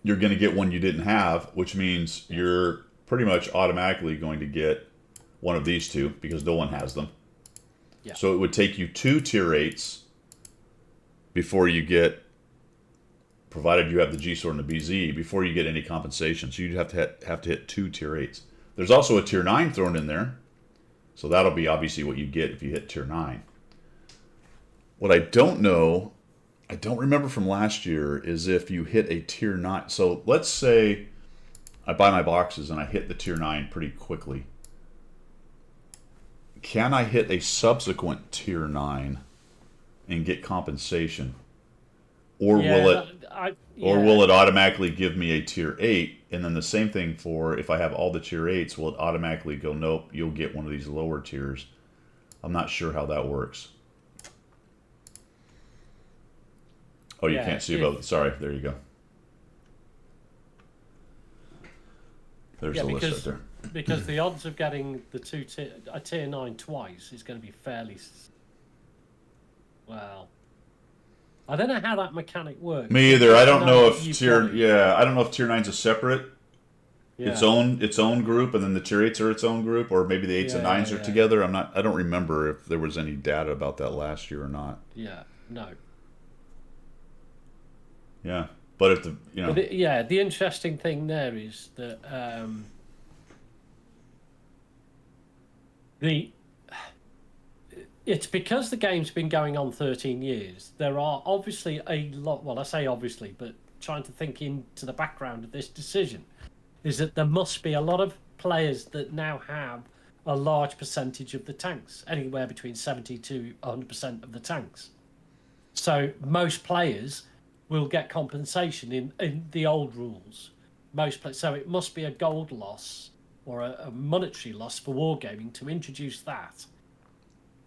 you're going to get one you didn't have, which means you're pretty much automatically going to get one of these two because no one has them. Yeah. So it would take you 2 tier 8s before you get, provided you have the G-SOAR and the BZ, before you get any compensation. So you'd have to hit 2 tier 8s. There's also a tier 9 thrown in there. So that'll be obviously what you get if you hit tier 9. What I don't know, I don't remember from last year, is if you hit a tier 9. So let's say I buy my boxes and I hit the tier 9 pretty quickly. Can I hit a subsequent tier 9 and get compensation? Or will it automatically give me a tier 8? And then the same thing for if I have all the tier 8s, will it automatically go, nope, you'll get one of these lower tiers? I'm not sure how that works. Oh, you can't see about it. Sorry, there you go. There's the list right there. Because the odds of getting a tier 9 twice is going to be fairly... Well... I don't know how that mechanic works. Me either. I don't know if tier 9's a separate, its own group, and then the tier 8s are its own group, or maybe the 8s and 9s are together. I don't remember if there was any data about that last year or not. Yeah. No. Yeah, but if the interesting thing there is that it's because the game's been going on 13 years. There are obviously a lot. Well, I say obviously, but trying to think into the background of this decision is that there must be a lot of players that now have a large percentage of the tanks, anywhere between 70 to 100% of the tanks. So most players will get compensation in the old rules. So it must be a gold loss or a monetary loss for Wargaming to introduce that,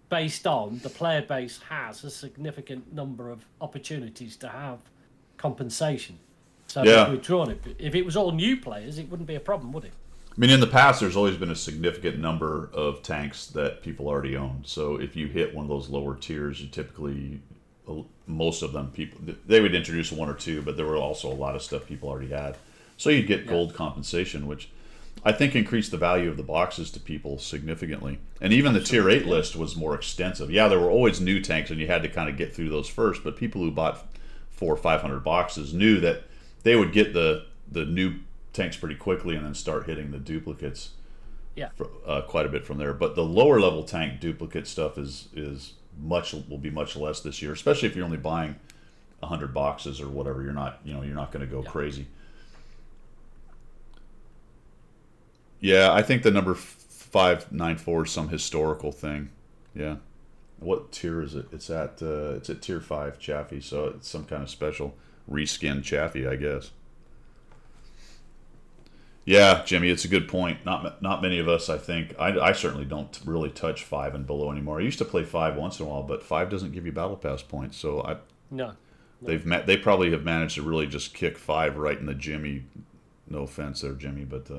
based on the player base has a significant number of opportunities to have compensation. So Yeah. we've drawn it. If it was all new players, it wouldn't be a problem, would it? I mean, in the past, there's always been a significant number of tanks that people already own. So if you hit one of those lower tiers, you typically, most of them, people, they would introduce one or two, but there were also a lot of stuff people already had. So you'd get gold compensation, which I think increased the value of the boxes to people significantly. And even the tier 8 list was more extensive. Yeah, there were always new tanks, and you had to kind of get through those first. But people who bought 400 or 500 boxes knew that they would get the new tanks pretty quickly and then start hitting the duplicates quite a bit from there. But the lower level tank duplicate stuff will be much less this year, especially if you're only buying 100 boxes or whatever. You're not going to go crazy. Yeah, I think the number 594 is some historical thing. Yeah. What tier is it? It's at tier 5 Chaffee, so it's some kind of special reskin Chaffee, I guess. Yeah, Jimmy, it's a good point. Not many of us, I think. I certainly don't really touch 5 and below anymore. I used to play 5 once in a while, but 5 doesn't give you battle pass points, so No. they probably have managed to really just kick 5 right in the Jimmy. No offense there, Jimmy, but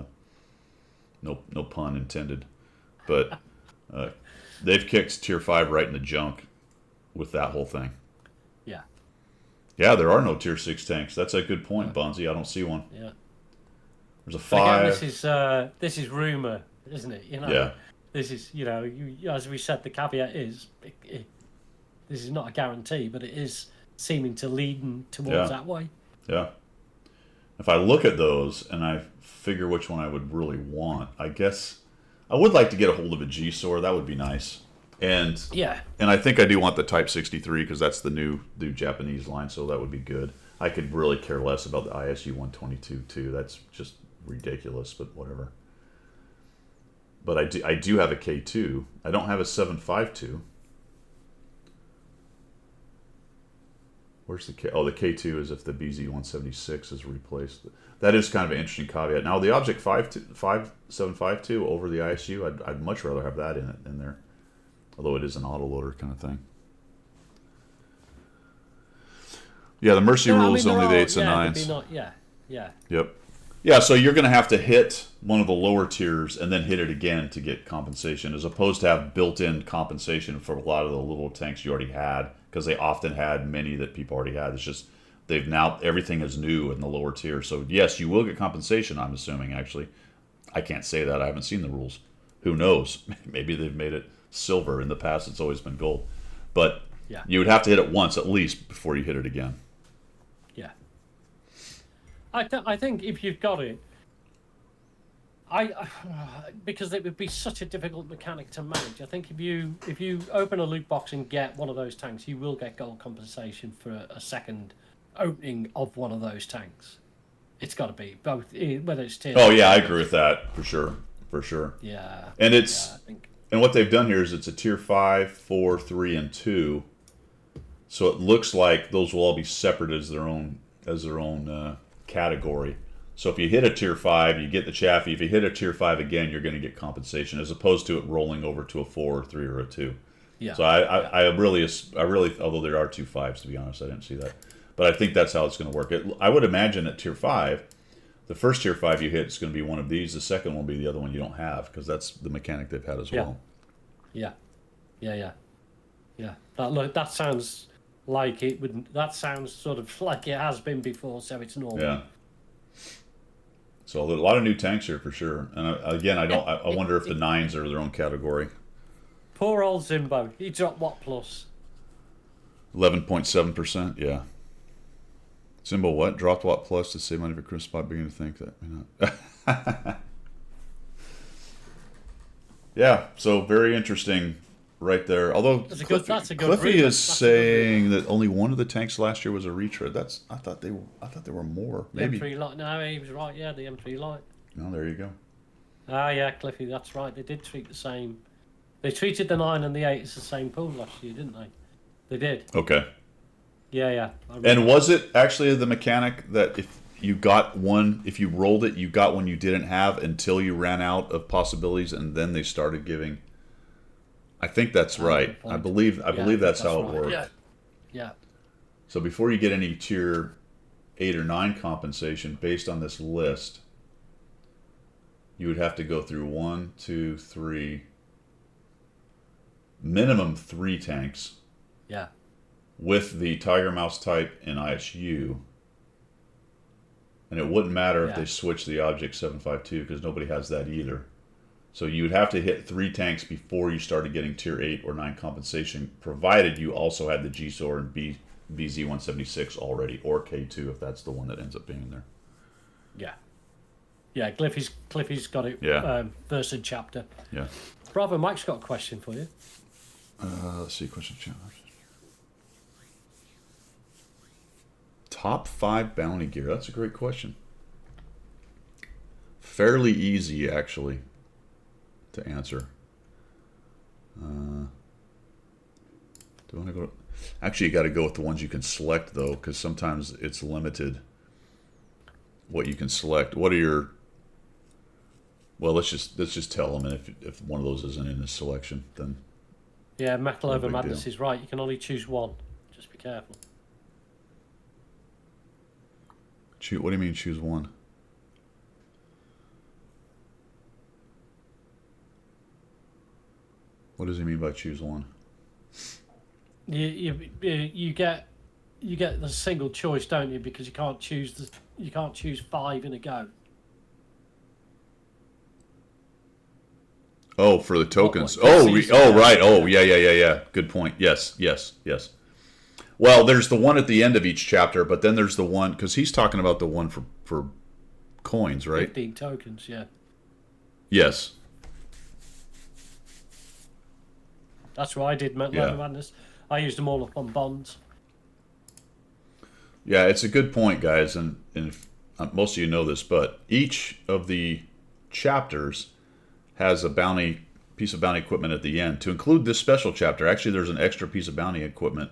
no pun intended. But they've kicked tier 5 right in the junk with that whole thing. Yeah. Yeah, there are no tier 6 tanks. That's a good point, Bonzi. I don't see one. Yeah. There's a But 5. again, this is rumor, isn't it? Yeah. This is as we said, the caveat is this is not a guarantee, but it is seeming to lead towards that way. Yeah. If I look at those and I figure which one I would really want, I guess I would like to get a hold of a G-Sword. That would be nice. And I think I do want the Type 63 because that's the new Japanese line, so that would be good. I could really care less about the ISU 122 too. That's just ridiculous, but whatever. But I do have a K2. I don't have a 752. Where's the K? Oh, the K2 is if the BZ-176 is replaced. That is kind of an interesting caveat. Now, the Object 5752 over the ISU, I'd much rather have that in there. Although it is an autoloader kind of thing. Yeah, the Mercy rule is only the 8s and 9s. Yep. Yeah, so you're going to have to hit one of the lower tiers and then hit it again to get compensation, as opposed to have built-in compensation for a lot of the little tanks you already had, because they often had many that people already had. It's just everything is new in the lower tier. So yes, you will get compensation, I'm assuming, actually. I can't say that. I haven't seen the rules. Who knows? Maybe they've made it silver. In the past, it's always been gold. But you would have to hit it once at least before you hit it again. Yeah. I think if you've got it, because it would be such a difficult mechanic to manage. I think if you open a loot box and get one of those tanks, you will get gold compensation for a second opening of one of those tanks. It's got to be both, whether it's tier. Oh yeah, I agree with that for sure. Yeah. And and what they've done here is it's a tier 5, 4, 3, and 2. So it looks like those will all be separate as their own category. So if you hit a tier 5, you get the Chaffee. If you hit a tier 5 again, you're going to get compensation, as opposed to it rolling over to a 4 or 3 or a 2. Yeah. So I really, although there are 2 5s, to be honest, I didn't see that. But I think that's how it's going to work. I would imagine at tier 5, the first tier 5 you hit is going to be one of these. The second one will be the other one you don't have, because that's the mechanic they've had as well. Yeah. That sounds like it would. That sounds sort of like it has been before, so it's normal. Yeah. So a lot of new tanks here for sure. And again, I wonder if the 9s are their own category. Poor old Zimbo. He dropped what plus? 11.7%. Yeah. Zimbo what? Dropped what plus to save money for Chris Spot, beginning to think that may not. Yeah. So very interesting. Right there. Although Cliffy is saying that only one of the tanks last year was a retread. I thought they were more. Maybe. M3 Light. No, he was right. Yeah, the M3 Light. No, there you go. Yeah, Cliffy, that's right. They did treat the same. They treated the 9 and the 8 as the same pool last year, didn't they? They did. Okay. Yeah. And was it actually the mechanic that if you got one, if you rolled it, you got one you didn't have until you ran out of possibilities, and then they started giving? I think that's right. I believe that's how it worked. Yeah. So before you get any tier 8 or 9 compensation based on this list, you would have to go through 1, 2, 3, minimum 3 tanks Yeah. with the Tiger Mouse type and ISU. And it wouldn't matter if Yeah. they switched the Object 752 because nobody has that either. So you would have to hit 3 tanks before you started getting tier 8 or 9 compensation, provided you also had the GSOR and BZ-176 already, or K2 if that's the one that ends up being there. Yeah. Yeah, Cliffy's got it. Yeah. Verse and chapter. Yeah. Bravo Mike's got a question for you. Let's see, question challenge. Top 5 bounty gear. That's a great question. Fairly easy, actually, to answer. Do I want to go? Actually, you got to go with the ones you can select, though, because sometimes it's limited what you can select. What are your? Well, let's just tell them, and if one of those isn't in this selection, then Yeah, No McIlover big Madness deal. is right. You can only choose one. Just be careful. What do you mean choose one? What does he mean by choose one? You get the single choice, don't you? Because you can't choose 5 in a go. Oh, for the tokens. What, Oh, season, oh, yeah. right. Oh, yeah. Good point. Yes. Well, there's the one at the end of each chapter, but then there's the one because he's talking about the one for coins, right? 15 tokens, yeah. Yes. That's what I did, Yeah. Madness. I used them all up on bonds. Yeah, it's a good point, guys, and if, most of you know this, but each of the chapters has a piece of bounty equipment at the end. To include this special chapter, actually, there's an extra piece of bounty equipment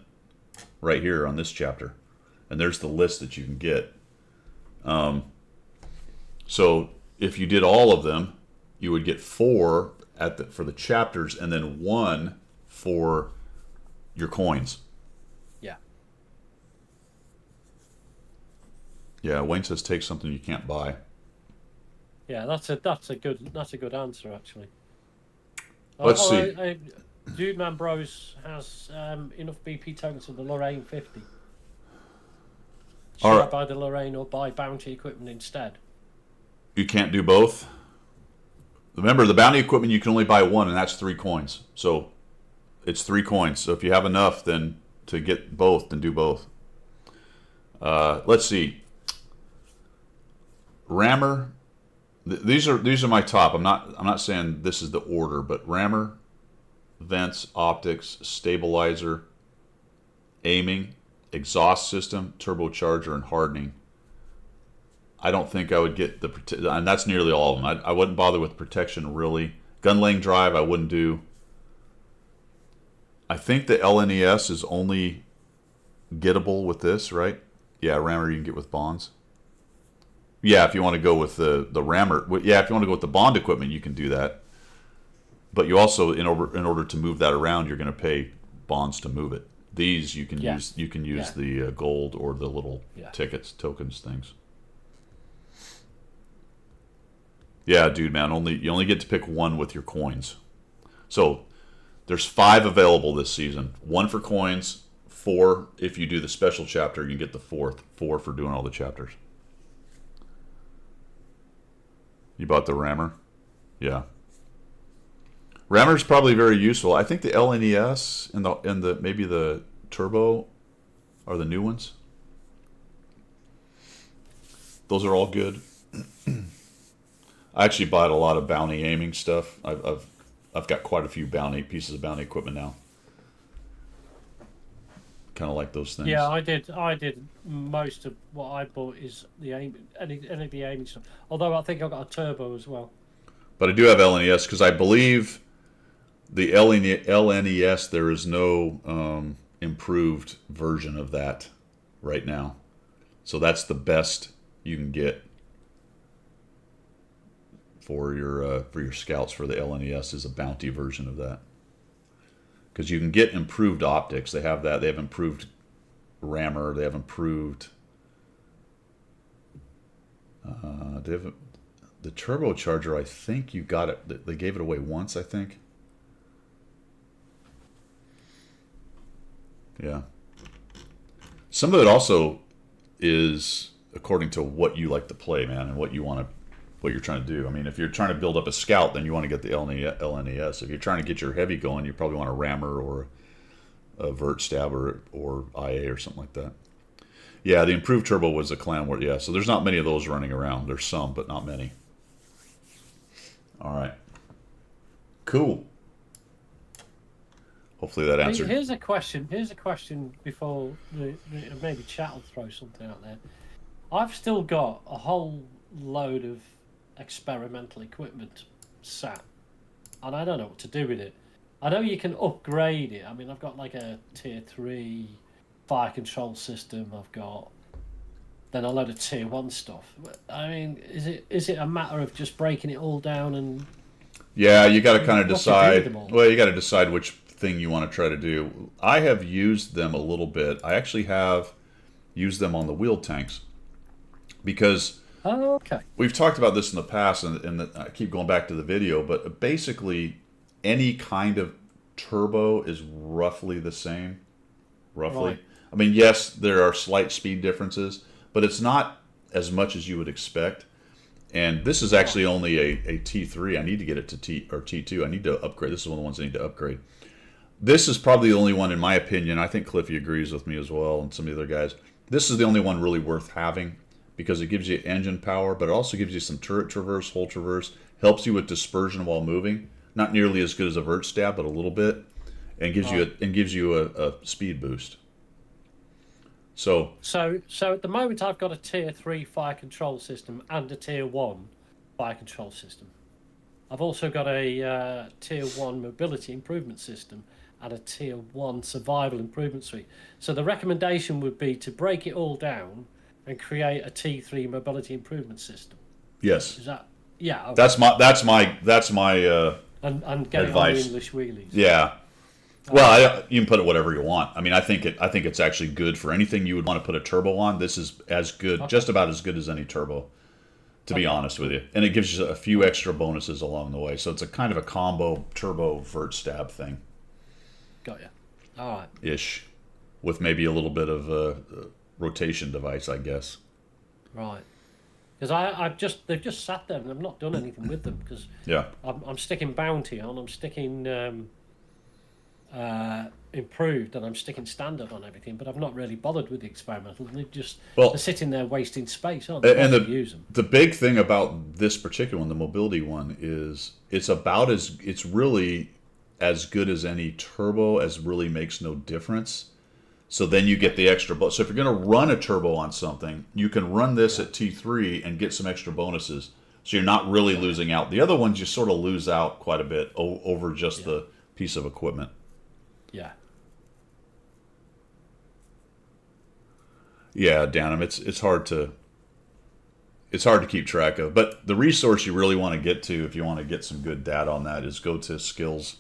right here on this chapter, and there's the list that you can get. So if you did all of them, you would get 4 for the chapters, and then 1 for your coins. Yeah. Yeah, Wayne says take something you can't buy. Yeah, that's a good answer actually. Let's see. Dude Man Bros has enough BP tokens for the Lorraine 50. Should All I right. buy the Lorraine or buy bounty equipment instead? You can't do both. Remember, the bounty equipment you can only buy 1, and that's 3 coins. So it's 3 coins. So if you have enough, then to get both, then do both. Let's see. Rammer. These are my top. I'm not saying this is the order, but rammer, vents, optics, stabilizer, aiming, exhaust system, turbocharger, and hardening. I don't think I would get and that's nearly all of them. I wouldn't bother with protection really. Gun laying drive I wouldn't do. I think the LNES is only gettable with this, right? Yeah, rammer you can get with bonds. Yeah, if you want to go with the rammer, yeah, if you want to go with the bond equipment, you can do that. But you also, in order to move that around, you're going to pay bonds to move it. These you can use. You can use the gold or the little tickets, tokens, things. Yeah, dude, man. You only get to pick 1 with your coins. So there's 5 available this season. 1 for coins, 4 if you do the special chapter. You can get the 4th. 4 for doing all the chapters. You bought the rammer? Yeah. Rammer's probably very useful. I think the LNES and the maybe the turbo are the new ones. Those are all good. I actually bought a lot of bounty aiming stuff. I've got quite a few pieces of bounty equipment now. Kind of like those things. Yeah, I did most of what I bought is the aim, any of the aiming stuff. Although I think I've got a turbo as well. But I do have LNES because I believe the LNES there is no improved version of that right now. So that's the best you can get for your scouts for the LNES is a bounty version of that. Because you can get improved optics. They have that. They have improved rammer. They have improved They have the turbocharger. I think you got it. They gave it away once, I think. Yeah. Some of it also is according to what you like to play, man, and what you're trying to do. I mean, if you're trying to build up a scout, then you want to get the LNES. If you're trying to get your heavy going, you probably want a rammer or a vert stab or IA or something like that. Yeah, the improved turbo was a clan war. Yeah, so there's not many of those running around. There's some, but not many. All right. Cool. Hopefully that answered. Here's a question. Here's a question before maybe chat will throw something out there. I've still got a whole load of experimental equipment sat, and I don't know what to do with it. I know you can upgrade it. I mean, I've got like a tier 3 fire control system. I've got then a load of tier 1 stuff. I mean, is it a matter of just breaking it all down and? Yeah, you got to kind of What to do with decide. them all? Well, you got to decide which thing you want to try to do. I have used them a little bit. I actually have used them on the wheeled tanks because Oh, okay. we've talked about this in the past, and I keep going back to the video. But basically, any kind of turbo is roughly the same. Roughly. Right. I mean, yes, there are slight speed differences, but it's not as much as you would expect. And this is actually only a T3. I need to get it to T2. I need to upgrade. This is one of the ones I need to upgrade. This is probably the only one, in my opinion. I think Cliffy agrees with me as well, and some of the other guys. This is the only one really worth having because it gives you engine power, but it also gives you some turret traverse, hull traverse, helps you with dispersion while moving. Not nearly as good as a vert stab, but a little bit, and gives you a speed boost. So So at the moment, I've got a tier 3 fire control system and a tier 1 fire control system. I've also got a tier 1 mobility improvement system and a tier 1 survival improvement suite. So the recommendation would be to break it all down and create a T3 mobility improvement system. yes, Is that? Yeah. Okay. that's my and get advice. it on the English wheelies. yeah. Well, you can put it whatever you want. I mean, I think it's actually good for anything you would want to put a turbo on. This is as good, just about as good as any turbo, to be honest with you. And it gives you a few extra bonuses along the way. So it's a kind of a combo turbo vert stab thing. Got you. All right. Ish, with maybe a little bit of a rotation device, I guess. Right. Because they've just sat there and I've not done anything with them because Yeah. I'm sticking bounty on. I'm sticking improved and I'm sticking standard on everything, but I've not really bothered with the experimental. They're sitting there wasting space, aren't they? And Use them. the big thing about this particular one, the mobility one, is it's really as good as any turbo, as really makes no difference. So then you get the extra. So if you're going to run a turbo on something, you can run this at T3 and get some extra bonuses. So you're not really losing out. The other ones you sort of lose out quite a bit over just the piece of equipment. Yeah. Yeah, Danum, it's hard to keep track of. But the resource you really want to get to if you want to get some good data on that is go to skills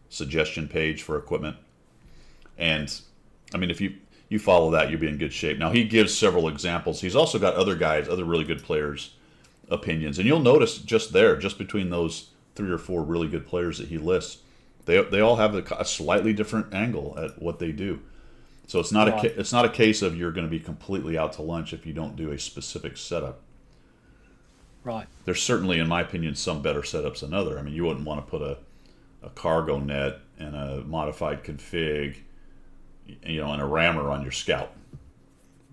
suggestion page for equipment. And I mean, if you follow that, you'll be in good shape. Now he gives several examples. He's also got other really good players' opinions, and you'll notice just between those 3 or 4 really good players that he lists, they all have a slightly different angle at what they do. So it's not a case of you're going to be completely out to lunch if you don't do a specific setup. Right. There's certainly, in my opinion, some better setups than other. I mean, you wouldn't want to put a cargo net and a modified config, and a rammer on your scout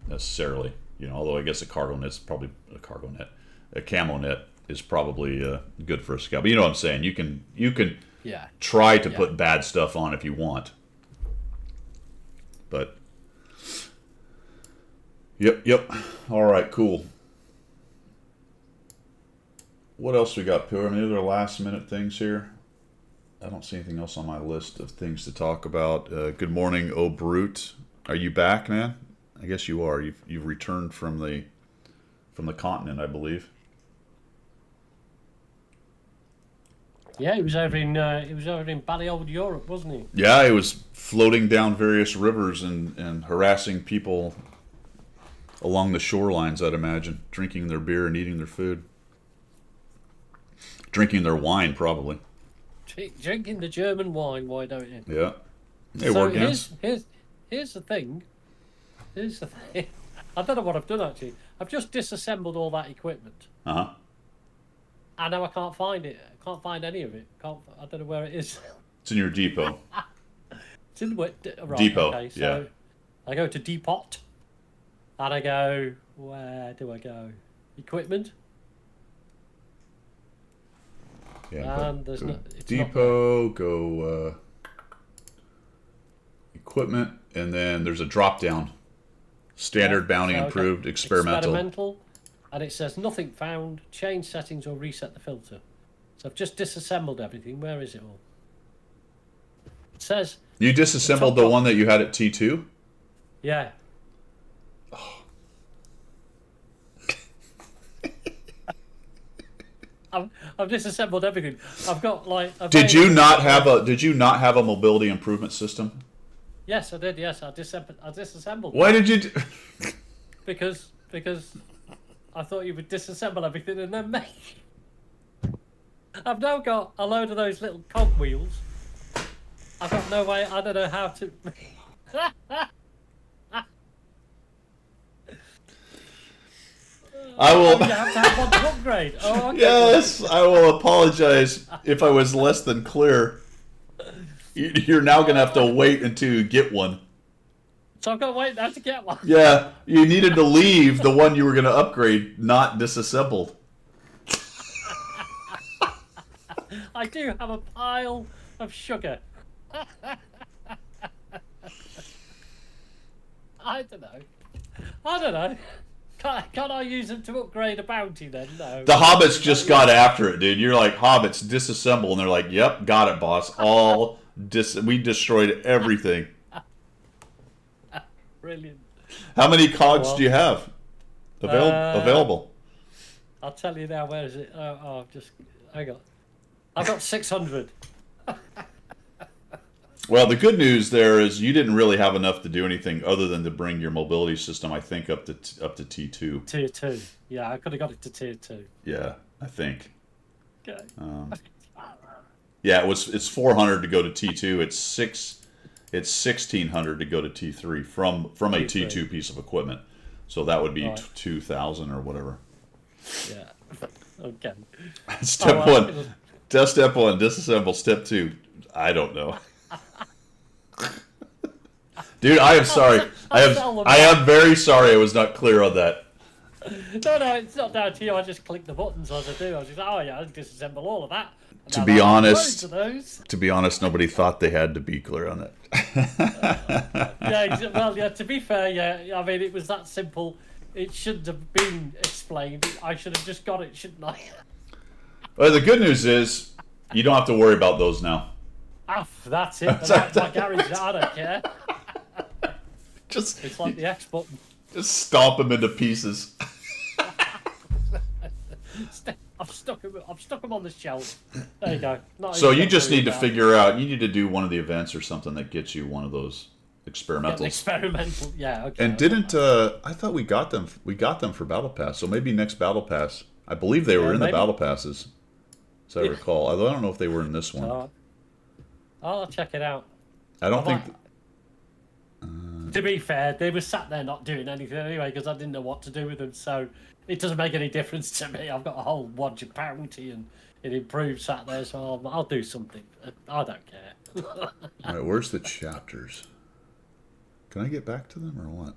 necessarily. Although I guess a cargo net's probably a cargo net. A camo net is probably good for a scout. But you know what I'm saying? You can try to put bad stuff on if you want. But yep. All right, cool. What else we got, Pillar? Any other last minute things here? I don't see anything else on my list of things to talk about. Good morning, oh Brute. Are you back, man? I guess you are. You've returned from the continent, I believe. Yeah, he was over in bally old Europe, wasn't he? Yeah, he was floating down various rivers and harassing people along the shorelines, I'd imagine, drinking their beer and eating their food. Drinking their wine, probably. Drinking the German wine, why don't you? Yeah. Hey, So War Games. here's the thing. Here's the thing. I don't know what I've done actually. I've just disassembled all that equipment, Uh-huh. and now I can't find it. I can't find any of it. I don't know where it is. It's in your depot. It's in the right, Depot, Okay, so yeah. I go to Depot, and I go. Where do I go? Equipment. Yeah. There's go no- it's depot, go equipment, and then there's a drop down. Standard, bounty, So I go improved, experimental. And it says nothing found. Change settings or reset the filter. So I've just disassembled everything. Where is it all? It says You disassembled the one that you had at T2? yeah. I've disassembled everything. I've got like. Did you not have a mobility improvement system? Yes, I did. Yes, I disassembled. Why did you do... Because I thought you would disassemble everything and then make. I've now got a load of those little cogwheels. I've got no way. I don't know how to. I will... You have to have one to upgrade. Oh, okay. Yes, I will apologize if I was less than clear. You're now going to have to wait until you get one. So I've got to wait now to get one. Yeah, you needed to leave the one you were going to upgrade, not disassembled. I do have a pile of sugar. I don't know. Can't I use them to upgrade a bounty then? No. The Hobbits just got after it, dude. You're like, Hobbits, disassemble. And they're like, yep, got it, boss. We destroyed everything. Brilliant. How many cogs do you have available? I'll tell you now. Where is it? I've got 600. Well, the good news there is you didn't really have enough to do anything other than to bring your mobility system, I think, up to T2. Tier 2. Yeah, I could have got it to tier 2. Yeah, I think. Okay. Yeah, it's 400 to go to T2. It's 1600 to go to T3 from a T2 piece of equipment. So that would be Right. 2000 or whatever. Yeah. Okay. Step well, one, step one, disassemble. Step two, I don't know. Dude, I am sorry. I am very sorry I was not clear on that. No, it's not down to you. I just click the buttons as I do. I was just, oh yeah, I'll disassemble all of that. And To now be I'll have honest- loads of those. To be honest, nobody thought they had to be clear on that. Yeah, well, yeah. To be fair, yeah. I mean, it was that simple. It shouldn't have been explained. I should have just got it, shouldn't I? Well, the good news is you don't have to worry about those now. That's it. That's my garage. I don't care. Just It's like the X button. just stomp them into pieces. I've stuck them on the shelf. There you go. Not So even you got just worry need to about figure out. You need to do one of the events or something that gets you one of those it. experimentals. Experimental. Yeah. Okay. And didn't I thought we got them? We got them for Battle Pass. So maybe next Battle Pass. I believe they were Yeah, in maybe. the Battle Passes, as I recall. Although I don't know if they were in this one. I'll check it out. I don't think. To be fair, they were sat there not doing anything anyway because I didn't know what to do with them. So it doesn't make any difference to me. I've got a whole wad of bounty and it improved sat there, so I'll do something. I don't care. All right, where's the chapters? Can I get back to them or what?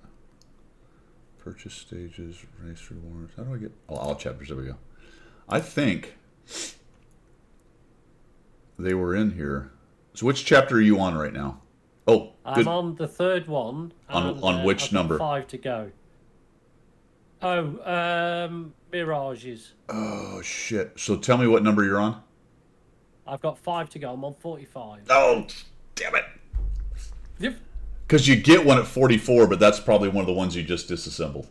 Purchase stages, race rewards. How do I get? Oh, all chapters. There we go. I think they were in here. So which chapter are you on right now? Oh, good. I'm on the third one. On and, which I've got number? 5 to go. Oh, Mirages. Oh shit! So tell me what number you're on. I've got 5 to go. I'm on 45. Oh, damn it! Yep. Because you get one at 44, but that's probably one of the ones you just disassembled.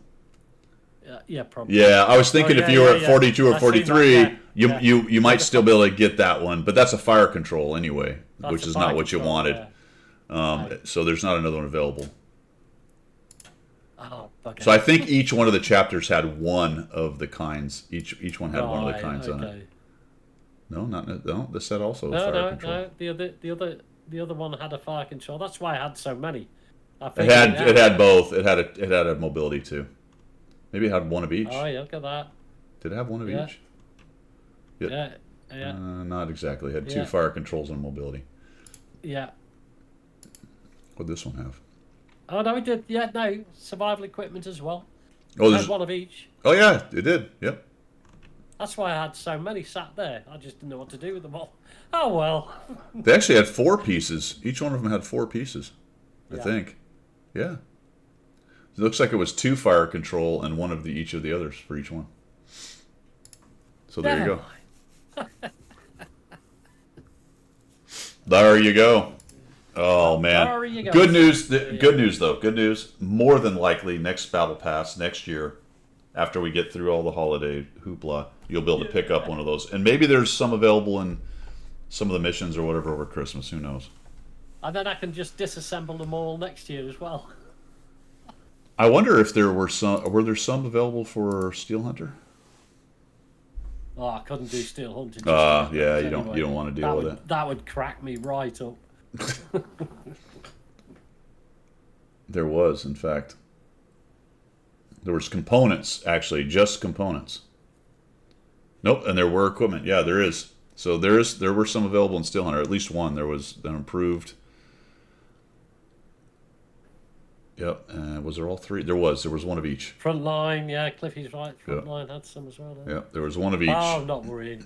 Yeah, probably. Yeah, I was thinking if you were at 42 or I see that, 43, yeah. you might still be able to get that one, but that's a fire control anyway, That's which a is fire not what you control, wanted. yeah. So there's not another one available. Oh, bugger. So I think each one of the chapters had one of the kinds. Each one had one of the kinds on it. No, no. This set also No, fire no, control. no. The other one had a fire control. That's why I had so many. It had both. It had a mobility too. Maybe it had one of each. Oh yeah, look at that. Did it have one of each? Yeah. Not exactly. It had two Yeah. fire controls and mobility. Yeah. What'd this one have? Oh no, it did. Yeah, no survival equipment as well. Oh, Had one of each. Oh yeah, it did. Yep. That's why I had so many sat there. I just didn't know what to do with them all. Oh well. They actually had 4 pieces. Each one of them had 4 pieces. I Yeah. think. Yeah. It looks like it was 2 fire control and one of each of the others for each one. So there you go. There you go. Oh man. There you go. Good news. Good news though. Good news. More than likely, next Battle Pass next year, after we get through all the holiday hoopla, you'll be able to pick up one of those. And maybe there's some available in some of the missions or whatever over Christmas. Who knows? And then I can just disassemble them all next year as well. I wonder if there were some. Were there some available for Steel Hunter? Oh, I couldn't do Steel Hunter. Yeah. You don't want to deal with it. That would crack me right up. There was, in fact. There was components, actually, just components. Nope, and there were equipment. Yeah, there is. So there were some available in Steel Hunter. At least one. There was an improved. Yep. Was there all 3? There was one of each. Frontline, yeah, Cliffy's right. Frontline had some as well. Yeah, there was one of each. Oh, I'm not worried.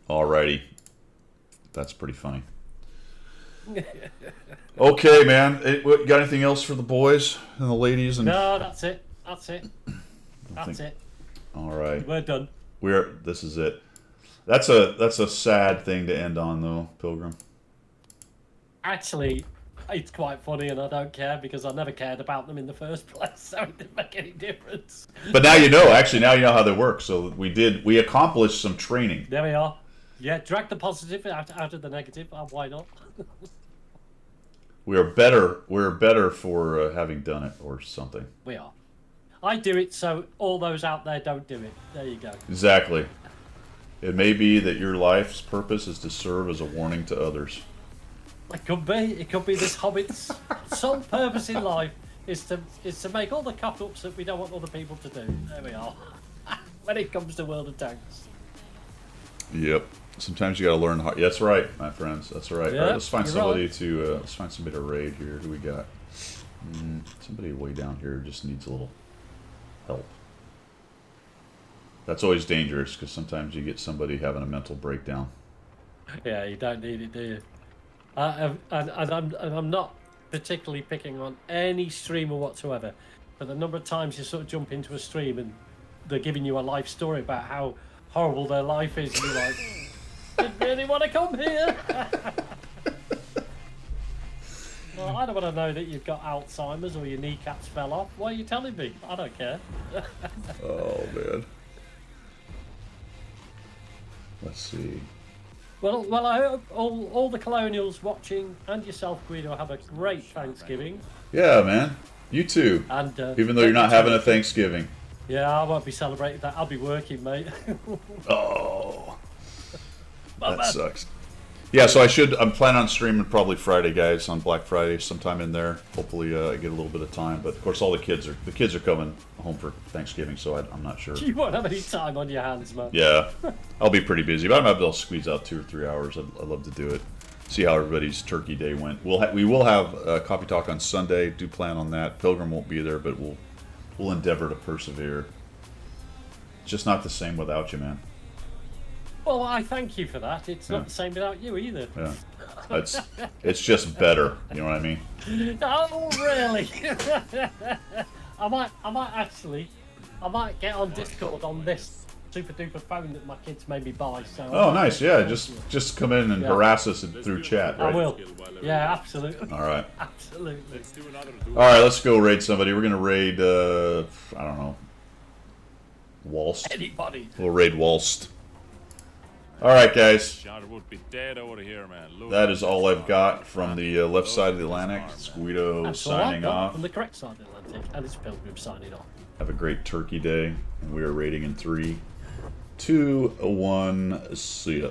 Alrighty. That's pretty funny. Okay, man. Got anything else for the boys and the ladies? And No, that's it. That's it. That's it. All right. We're done. This is it. That's a sad thing to end on, though, Pilgrim. Actually, it's quite funny, and I don't care because I never cared about them in the first place, so it didn't make any difference. But now you know. Actually, now you know how they work. So we accomplished some training. There we are. Yeah, drag the positive out of the negative. Why not? We're better for having done it or something. We are. I do it, so all those out there don't do it. There you go. Exactly. It may be that your life's purpose is to serve as a warning to others. It could be. It could be this hobbit's sole purpose in life is to make all the cock-ups that we don't want other people to do. There we are. When it comes to World of Tanks. Yep. Sometimes you got to learn how. That's right, my friends. That's right. Yeah, All right, let's find somebody right. to raid here. Who we got? Somebody way down here just needs a little help. That's always dangerous because sometimes you get somebody having a mental breakdown. Yeah, you don't need it, do you? And I'm not particularly picking on any streamer whatsoever, but the number of times you sort of jump into a stream and they're giving you a life story about how horrible their life is, and you're like, didn't really want to come here. Well, I don't want to know that you've got Alzheimer's or your kneecaps fell off. Why are you telling me? I don't care. Oh man. Let's see. Well, I hope all the colonials watching and yourself, Guido, have a great Thanksgiving. Yeah, man. You too. And Even though you're not having a Thanksgiving. Yeah, I won't be celebrating that. I'll be working, mate. Oh. That sucks. Yeah, so I'm planning on streaming probably Friday, guys, on Black Friday, sometime in there. Hopefully, I get a little bit of time. But of course, all the kids are coming home for Thanksgiving, so I'm not sure. You won't have any time on your hands, man. Yeah, I'll be pretty busy, but I might be able to squeeze out 2 or 3 hours. I'd love to do it. See how everybody's Turkey Day went. We will have Coffee Talk on Sunday. Do plan on that. Pilgrim won't be there, but we'll endeavor to persevere. It's just not the same without you, man. Well, I thank you for that. It's not the same without you either. Yeah, it's just better. You know what I mean? Oh, really? I might get on Discord on this super duper phone that my kids made me buy. So. Oh, nice. Yeah, just come in and harass us through chat. Right? I will. Yeah, absolutely. All right. Absolutely. All right, let's go raid somebody. We're gonna raid. I don't know. Walst. Anybody. We'll raid Walst. All right, guys. Charter would be dead over here, man. Look. That is all I've got from the left side of the Atlantic. It's Guido That's all I've signing got off. from the correct side of the Atlantic, and it's Pilgrim signing off. Have a great Turkey Day, and we are rating in 3, 2, 1. See ya.